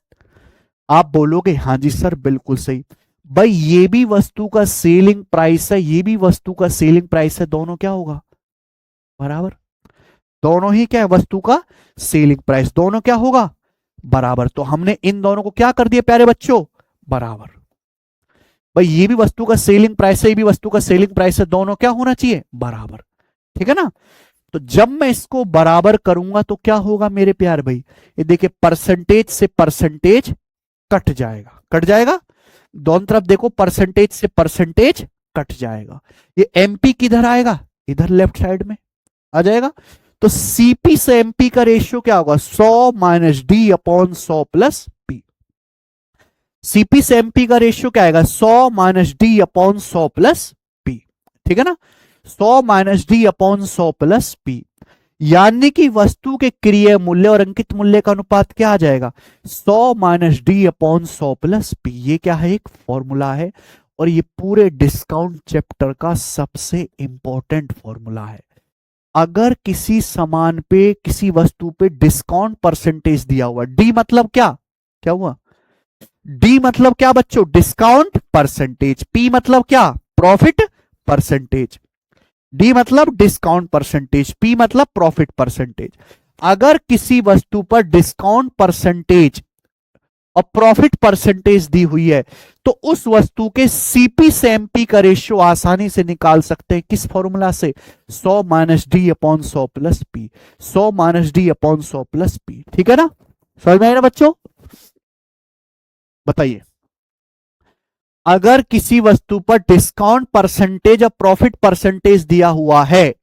आप बोलोगे हाँ जी सर बिल्कुल सही। भाई ये भी वस्तु का सेलिंग प्राइस है, ये भी वस्तु का सेलिंग प्राइस है, दोनों क्या होगा? बराबर। दोनों ही क्या है? वस्तु का सेलिंग प्राइस, दोनों क्या होगा? बराबर। तो हमने इन दोनों को क्या कर दिया प्यारे बच्चों? बराबर। भाई ये भी वस्तु का सेलिंग प्राइस है, ये भी वस्तु का सेलिंग प्राइस है, दोनों क्या होना चाहिए? बराबर, ठीक है ना। तो जब मैं इसको बराबर करूंगा तो क्या होगा मेरे प्यारे भाई? ये देखिए परसेंटेज से परसेंटेज कट जाएगा, कट जाएगा। दोनों तरफ देखो, परसेंटेज से परसेंटेज कट जाएगा। ये MP किधर आएगा? इधर लेफ्ट साइड में आ जाएगा। तो CP से MP का रेशियो क्या होगा? 100 minus D/100 plus P। CP से MP का रेशियो क्या आएगा? 100 माइनस D/100 प्लस P, ठीक है ना। 100 माइनस D/100 प्लस P। यानी कि वस्तु के क्रिय मूल्य और अंकित मूल्य का अनुपात क्या आ जाएगा, 100 minus D upon 100 plus P. ये क्या है, एक फॉर्मूला है और ये पूरे डिस्काउंट चैप्टर का सबसे इंपॉर्टेंट फॉर्मूला है। अगर किसी सामान पे, किसी वस्तु पे डिस्काउंट परसेंटेज दिया हुआ, डी मतलब क्या, क्या हुआ, डी मतलब क्या बच्चों, डिस्काउंट परसेंटेज, पी मतलब क्या, प्रॉफिट परसेंटेज। डी मतलब डिस्काउंट परसेंटेज, पी मतलब प्रॉफिट परसेंटेज। अगर किसी वस्तु पर डिस्काउंट परसेंटेज और प्रॉफिट परसेंटेज दी हुई है तो उस वस्तु के सीपी से एमपी का रेशियो आसानी से निकाल सकते हैं। किस फॉर्मूला से, 100 minus D upon 100 plus P, 100 minus D upon 100 plus P. ठीक है ना, समझ में आया ना बच्चों। बताइए, अगर किसी वस्तु पर डिस्काउंट परसेंटेज और प्रॉफिट परसेंटेज दिया हुआ है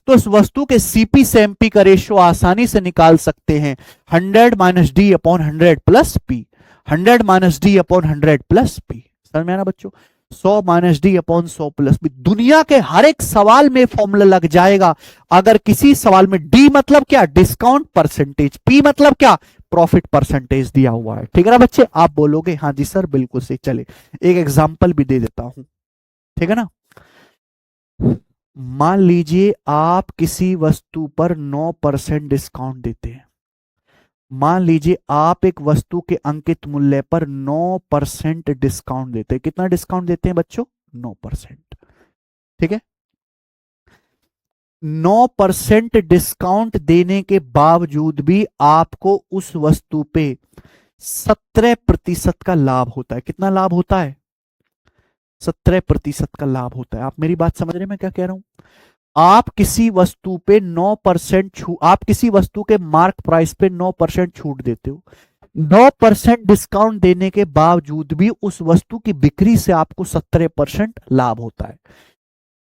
तो उस वस्तु के सीपी से एमपी का रेशियो आसानी से निकाल सकते हैं, 100 minus D upon 100 plus P, 100 minus D upon 100 plus P. समझ में आना बच्चों, 100 minus D upon 100 plus P. दुनिया के हर एक सवाल में फॉर्मूला लग जाएगा। अगर किसी सवाल में डी मतलब क्या, डिस्काउंट परसेंटेज, पी मतलब क्या, प्रॉफिट परसेंटेज दिया हुआ है। ठीक है ना बच्चे, आप बोलोगे हाँ जी सर बिल्कुल सही। चले एक एग्जाम्पल भी दे देता हूं, ठीक है ना। मान लीजिए आप किसी वस्तु पर 9% डिस्काउंट देते हैं। मान लीजिए आप एक वस्तु के अंकित मूल्य पर 9% डिस्काउंट देते हैं। कितना डिस्काउंट देते हैं बच्चों, 9%। ठीक है, 9% डिस्काउंट देने के बावजूद भी आपको उस वस्तु पे 17% का लाभ होता है। कितना लाभ होता है, 17% का लाभ होता है। आप मेरी बात समझ रहे हैं मैं क्या कह रहा हूं। आप किसी वस्तु पे 9% छूट, आप किसी वस्तु के मार्क प्राइस पे 9% छूट देते हो। 9% डिस्काउंट देने के बावजूद भी उस वस्तु की बिक्री से आपको 17% लाभ होता है।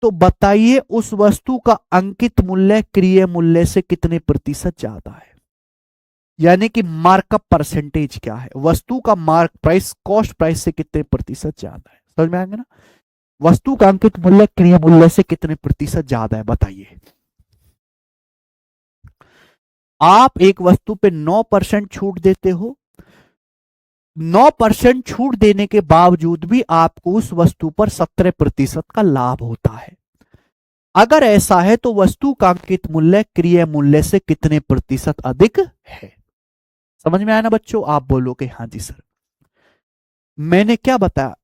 तो बताइए उस वस्तु का अंकित मूल्य क्रिय मूल्य से कितने प्रतिशत ज्यादा है, यानी कि मार्कअप परसेंटेज क्या है, वस्तु का मार्क प्राइस कॉस्ट प्राइस से कितने प्रतिशत ज्यादा है। समझ में आएंगे ना, वस्तु का अंकित मूल्य क्रिय मूल्य से कितने प्रतिशत ज्यादा है, बताइए। आप एक वस्तु पे 9% छूट देते हो, 9% छूट देने के बावजूद भी आपको उस वस्तु पर 17% का लाभ होता है। अगर ऐसा है तो वस्तु का अंकित मूल्य क्रिय मूल्य से कितने प्रतिशत अधिक है। समझ में आया ना बच्चों, आप बोलोगे हाँ जी सर। मैंने क्या बताया,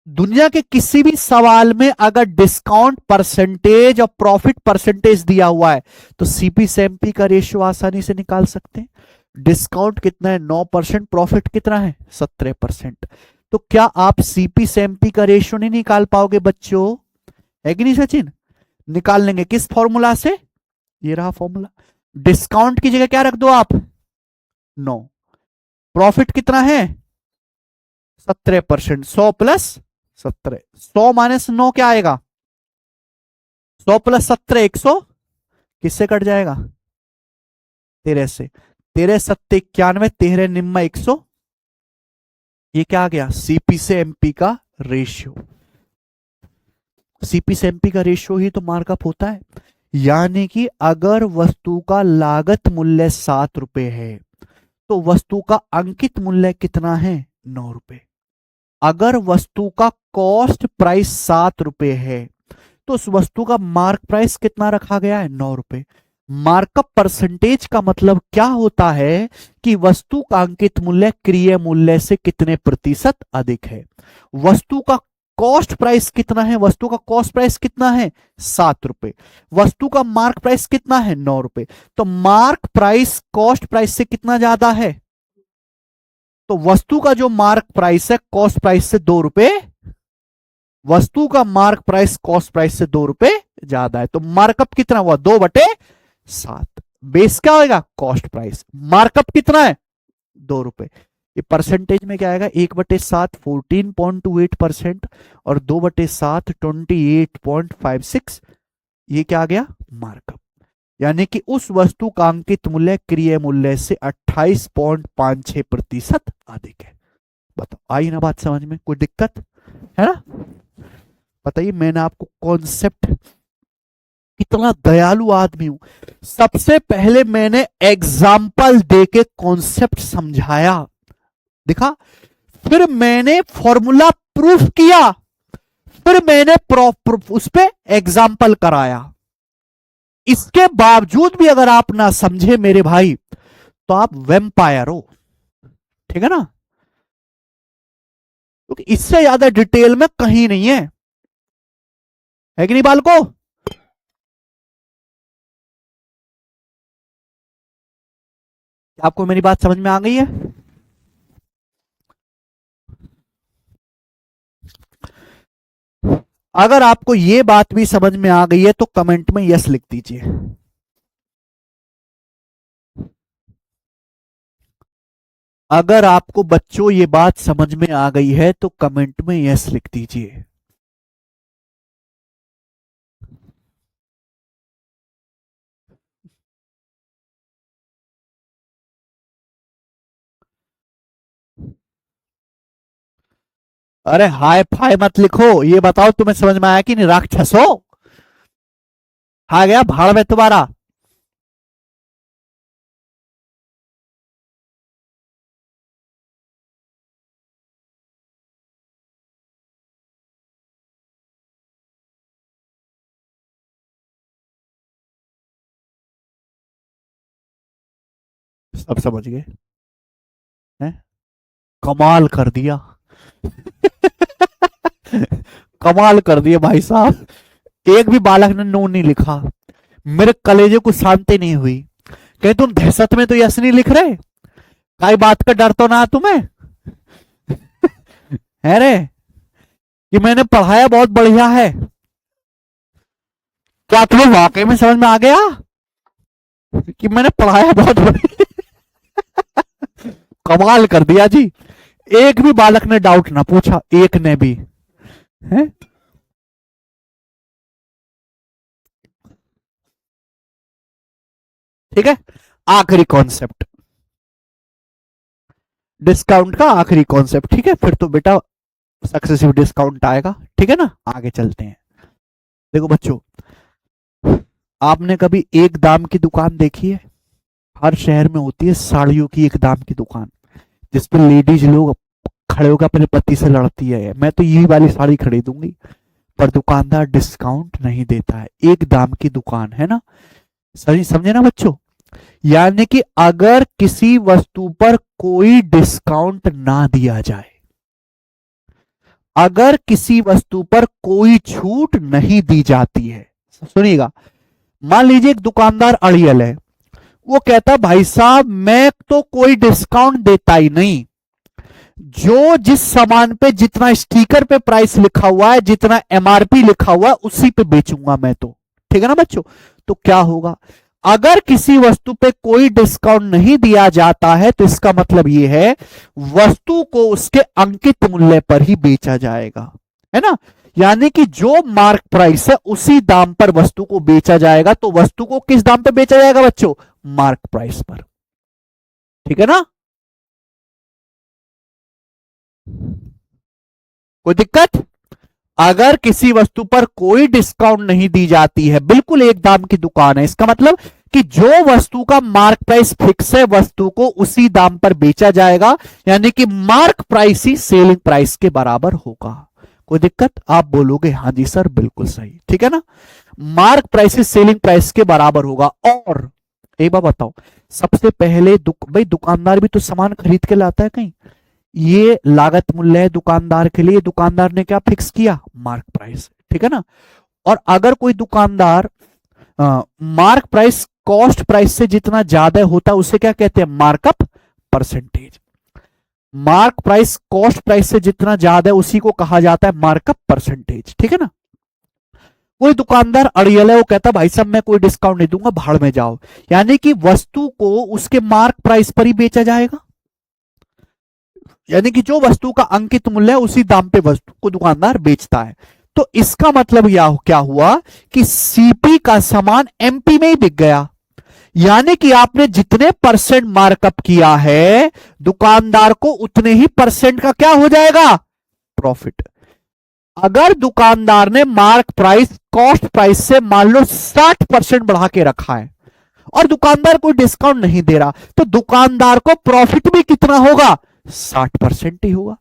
दुनिया के किसी भी सवाल में अगर डिस्काउंट परसेंटेज और प्रॉफिट परसेंटेज दिया हुआ है तो सीपी से एमपी का रेशियो आसानी से निकाल सकते हैं। डिस्काउंट कितना है, 9%, प्रॉफिट कितना है, 17%। तो क्या आप सीपी से एमपी का रेशियो नहीं निकाल पाओगे बच्चों, है कि नहीं सचिन। निकाल लेंगे, किस फॉर्मूला से, ये रहा फॉर्मूला। डिस्काउंट की जगह क्या रख दो आप, 9, प्रॉफिट कितना है 17%, 100 प्लस 17, 100 माइनस 9 क्या आएगा, 100 प्लस 17 100, किससे कट जाएगा, 13 से, 13 सत्ते 91, 13 निम्मा 100। ये क्या आ गया, सीपी से एमपी का रेशियो। सीपी से एमपी का रेशियो ही तो मार्कअप होता है। यानी कि अगर वस्तु का लागत मूल्य 7 रुपए है तो वस्तु का अंकित मूल्य कितना है, 9 रुपए। अगर वस्तु का कॉस्ट प्राइस 7 रुपए है तो उस वस्तु का मार्क प्राइस कितना रखा गया है, 9 रुपए। मार्कअप परसेंटेज का मतलब क्या होता है कि वस्तु का अंकित मूल्य क्रिय मूल्य से कितने प्रतिशत अधिक है। वस्तु का कॉस्ट प्राइस कितना है, वस्तु का कॉस्ट प्राइस कितना है, 7 रुपए। वस्तु का मार्क प्राइस कितना है, 9 रुपए। तो मार्क प्राइस कॉस्ट प्राइस से कितना ज्यादा है, तो वस्तु का जो मार्क प्राइस है कॉस्ट प्राइस से 2 रुपए, वस्तु का मार्क प्राइस कॉस्ट प्राइस से 2 रुपए ज्यादा है। तो मार्कअप कितना हुआ, 2/7। बेस क्या होगा, कॉस्ट प्राइस। मार्कअप कितना है, 2 रुपए। ये परसेंटेज में क्या आएगा, 1/7 14.28% और 2/7 28.56। ये क्या आ गया, मार्कअप। यानी कि उस वस्तु का अंकित मूल्य क्रिय मूल्य से 28.56% अधिक है। बताओ आई ना बात समझ में, कोई दिक्कत है ना। बताइए, मैंने आपको कॉन्सेप्ट इतना दयालु आदमी हूं। सबसे पहले मैंने एग्जाम्पल देके कॉन्सेप्ट समझाया, देखा, फिर मैंने फॉर्मूला प्रूफ किया, फिर मैंने उस पे एग्जाम्पल कराया। इसके बावजूद भी अगर आप ना समझे मेरे भाई, तो आप वैम्पायर हो, ठीक है ना, क्योंकि इससे ज्यादा डिटेल में कहीं नहीं है कि नहीं बालको? आपको मेरी बात समझ में आ गई है? अगर आपको ये बात भी समझ में आ गई है तो कमेंट में यस लिख दीजिए। अगर आपको बच्चों ये बात समझ में आ गई है तो कमेंट में यस लिख दीजिए। अरे हाय फाय मत लिखो, ये बताओ तुम्हें समझ में आया कि नहीं? राक्षस हो, आ गया भाड़ में तुम्हारा। सब समझ गए हैं? कमाल कर दिया। कमाल कर दिया भाई साहब, एक भी बालक ने नो नहीं लिखा। मेरे कलेजे को शांति नहीं हुई। कहीं तुम दहशत में तो यस नहीं लिख रहे? काई बात का डर तो ना तुम्हें है रे, कि मैंने पढ़ाया बहुत बढ़िया है? क्या तुम्हें वाकई में समझ में आ गया कि मैंने पढ़ाया बहुत बढ़िया? कमाल कर दिया जी, एक भी बालक ने डाउट ना पूछा, एक ने भी है? ठीक है, आखिरी कॉन्सेप्ट, डिस्काउंट का आखिरी कॉन्सेप्ट, ठीक है, फिर तो बेटा सक्सेसिव डिस्काउंट आएगा, ठीक है ना? आगे चलते हैं। देखो बच्चों, आपने कभी एक दाम की दुकान देखी है? हर शहर में होती है साड़ियों की एक दाम की दुकान, जिसपे लेडीज लोग खड़े होकर अपने पति से लड़ती है, मैं तो यही वाली साड़ी खरीदूंगी, पर दुकानदार डिस्काउंट नहीं देता है। एक दाम की दुकान है ना, सही समझे ना बच्चों? यानी कि अगर किसी वस्तु पर कोई डिस्काउंट ना दिया जाए, अगर किसी वस्तु पर कोई छूट नहीं दी जाती है, सुनिएगा, मान लीजिए एक दुकानदार अड़ियल है, वो कहता भाई साहब मैं तो कोई डिस्काउंट देता ही नहीं, जो जिस सामान पे जितना स्टिकर पे प्राइस लिखा हुआ है, जितना एमआरपी लिखा हुआ है, उसी पे बेचूंगा मैं तो, ठीक है ना बच्चों? तो क्या होगा, अगर किसी वस्तु पे कोई डिस्काउंट नहीं दिया जाता है तो इसका मतलब यह है वस्तु को उसके अंकित मूल्य पर ही बेचा जाएगा, है ना? यानी कि जो मार्क प्राइस है उसी दाम पर वस्तु को बेचा जाएगा। तो वस्तु को किस दाम पर बेचा जाएगा बच्चों? मार्क प्राइस पर, ठीक है ना? कोई दिक्कत? अगर किसी वस्तु पर कोई डिस्काउंट नहीं दी जाती है, बिल्कुल एक दाम की दुकान है, इसका मतलब कि जो वस्तु का मार्क प्राइस फिक्स है वस्तु को उसी दाम पर बेचा जाएगा, यानी कि मार्क प्राइस ही सेलिंग प्राइस के बराबर होगा। कोई दिक्कत? आप बोलोगे हाँ जी सर बिल्कुल सही, ठीक है ना? मार्क प्राइस ही सेलिंग प्राइस के बराबर होगा। और एक बात बताओ, सबसे पहले भाई दुकानदार भी तो सामान खरीद के लाता है कहीं, ये लागत मूल्य है दुकानदार के लिए, दुकानदार ने क्या फिक्स किया? मार्क प्राइस, ठीक है ना? और अगर कोई दुकानदार मार्क प्राइस कॉस्ट प्राइस से जितना ज्यादा होता है उसे क्या कहते हैं? Markup percentage. Mark price cost price से जितना ज्यादा है उसी को कहा जाता है मार्कअप परसेंटेज, ठीक है ना? कोई दुकानदार अड़ियल है, वो कहता भाई साहब मैं कोई डिस्काउंट नहीं दूंगा, भाड़ में जाओ, यानी कि वस्तु को उसके मार्क प्राइस पर ही बेचा जाएगा, यानी कि जो वस्तु का अंकित मूल्य है उसी दाम पे वस्तु को दुकानदार बेचता है। तो इसका मतलब यह क्या हुआ कि सीपी का सामान एमपी में ही बिक गया, यानी कि आपने जितने परसेंट मार्कअप किया है दुकानदार को उतने ही परसेंट का क्या हो जाएगा? प्रॉफिट। अगर दुकानदार ने मार्क प्राइस कॉस्ट प्राइस से मान लो 60% बढ़ा के रखा है और दुकानदार कोई डिस्काउंट नहीं दे रहा, तो दुकानदार को प्रॉफिट भी कितना होगा? 60% ही होगा।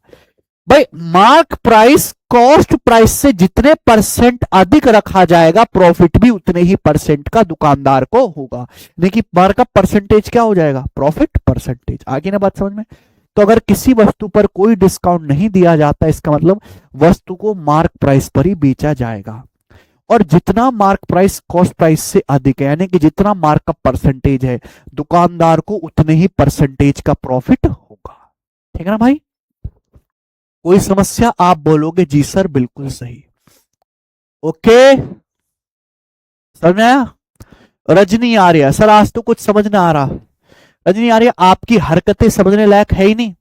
भाई मार्क प्राइस कॉस्ट प्राइस से जितने परसेंट अधिक रखा जाएगा, प्रॉफिट भी उतने ही परसेंट का दुकानदार को होगा। देखिए मार्कअप परसेंटेज क्या हो जाएगा? Profit percentage. आगे ना बात समझ में? तो अगर किसी वस्तु पर कोई डिस्काउंट नहीं दिया जाता, इसका मतलब वस्तु को मार्क प्राइस पर ही बेचा जाएगा, और जितना मार्क प्राइस कॉस्ट प्राइस से अधिक है, यानी कि जितना मार्कअप परसेंटेज है, दुकानदार को उतने ही परसेंटेज का प्रॉफिट होगा। ठीक है ना भाई? कोई समस्या? आप बोलोगे जी सर बिल्कुल सही। ओके, समझ में आया? रजनी आर्य, सर आज तो कुछ समझ में आ रहा। रजनी आर्य, आपकी हरकतें समझने लायक है ही नहीं।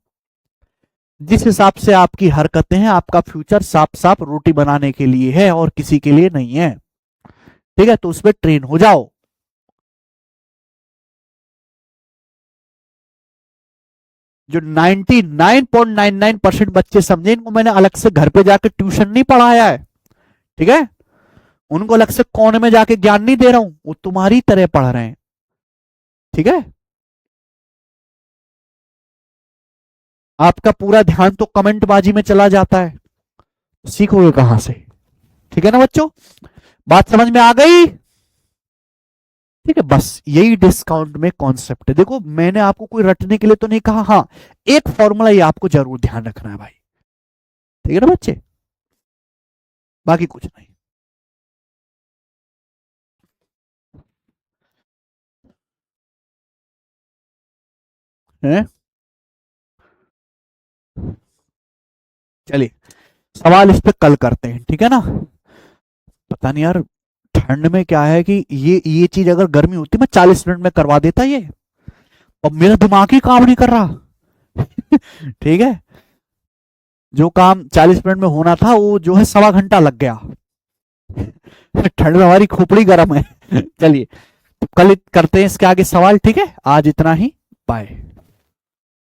जिस हिसाब से आपकी हरकतें हैं, आपका फ्यूचर साफ साफ रोटी बनाने के लिए है और किसी के लिए नहीं है। ठीक है, तो उसमें ट्रेन हो जाओ। जो 99.99% बच्चे समझे, इनको मैंने अलग से घर पे जाके ट्यूशन नहीं पढ़ाया है। ठीक है, उनको अलग से कोने में जाके ज्ञान नहीं दे रहा हूं, वो तुम्हारी तरह पढ़ रहे हैं। ठीक है, आपका पूरा ध्यान तो कमेंट बाजी में चला जाता है, सीखोगे कहां से? ठीक है ना बच्चों, बात समझ में आ गई? ठीक है, बस यही डिस्काउंट में कॉन्सेप्ट है। देखो मैंने आपको कोई रटने के लिए तो नहीं कहा, हाँ एक फॉर्मूला ये आपको जरूर ध्यान रखना है भाई। ठीक है ना बच्चे, बाकी कुछ नहीं है। चलिए सवाल इस पे कल करते हैं, ठीक है ना? पता नहीं यार ठंड में क्या है कि ये चीज अगर गर्मी होती मैं 40 मिनट में करवा देता ये, और मेरा दिमाग ही काम नहीं कर रहा। ठीक है, जो काम 40 मिनट में होना था वो जो है 1.25 घंटा लग गया। ठंड में हमारी खोपड़ी गर्म है। चलिए तो कल करते हैं इसके आगे सवाल। ठीक है, आज इतना ही, बाय।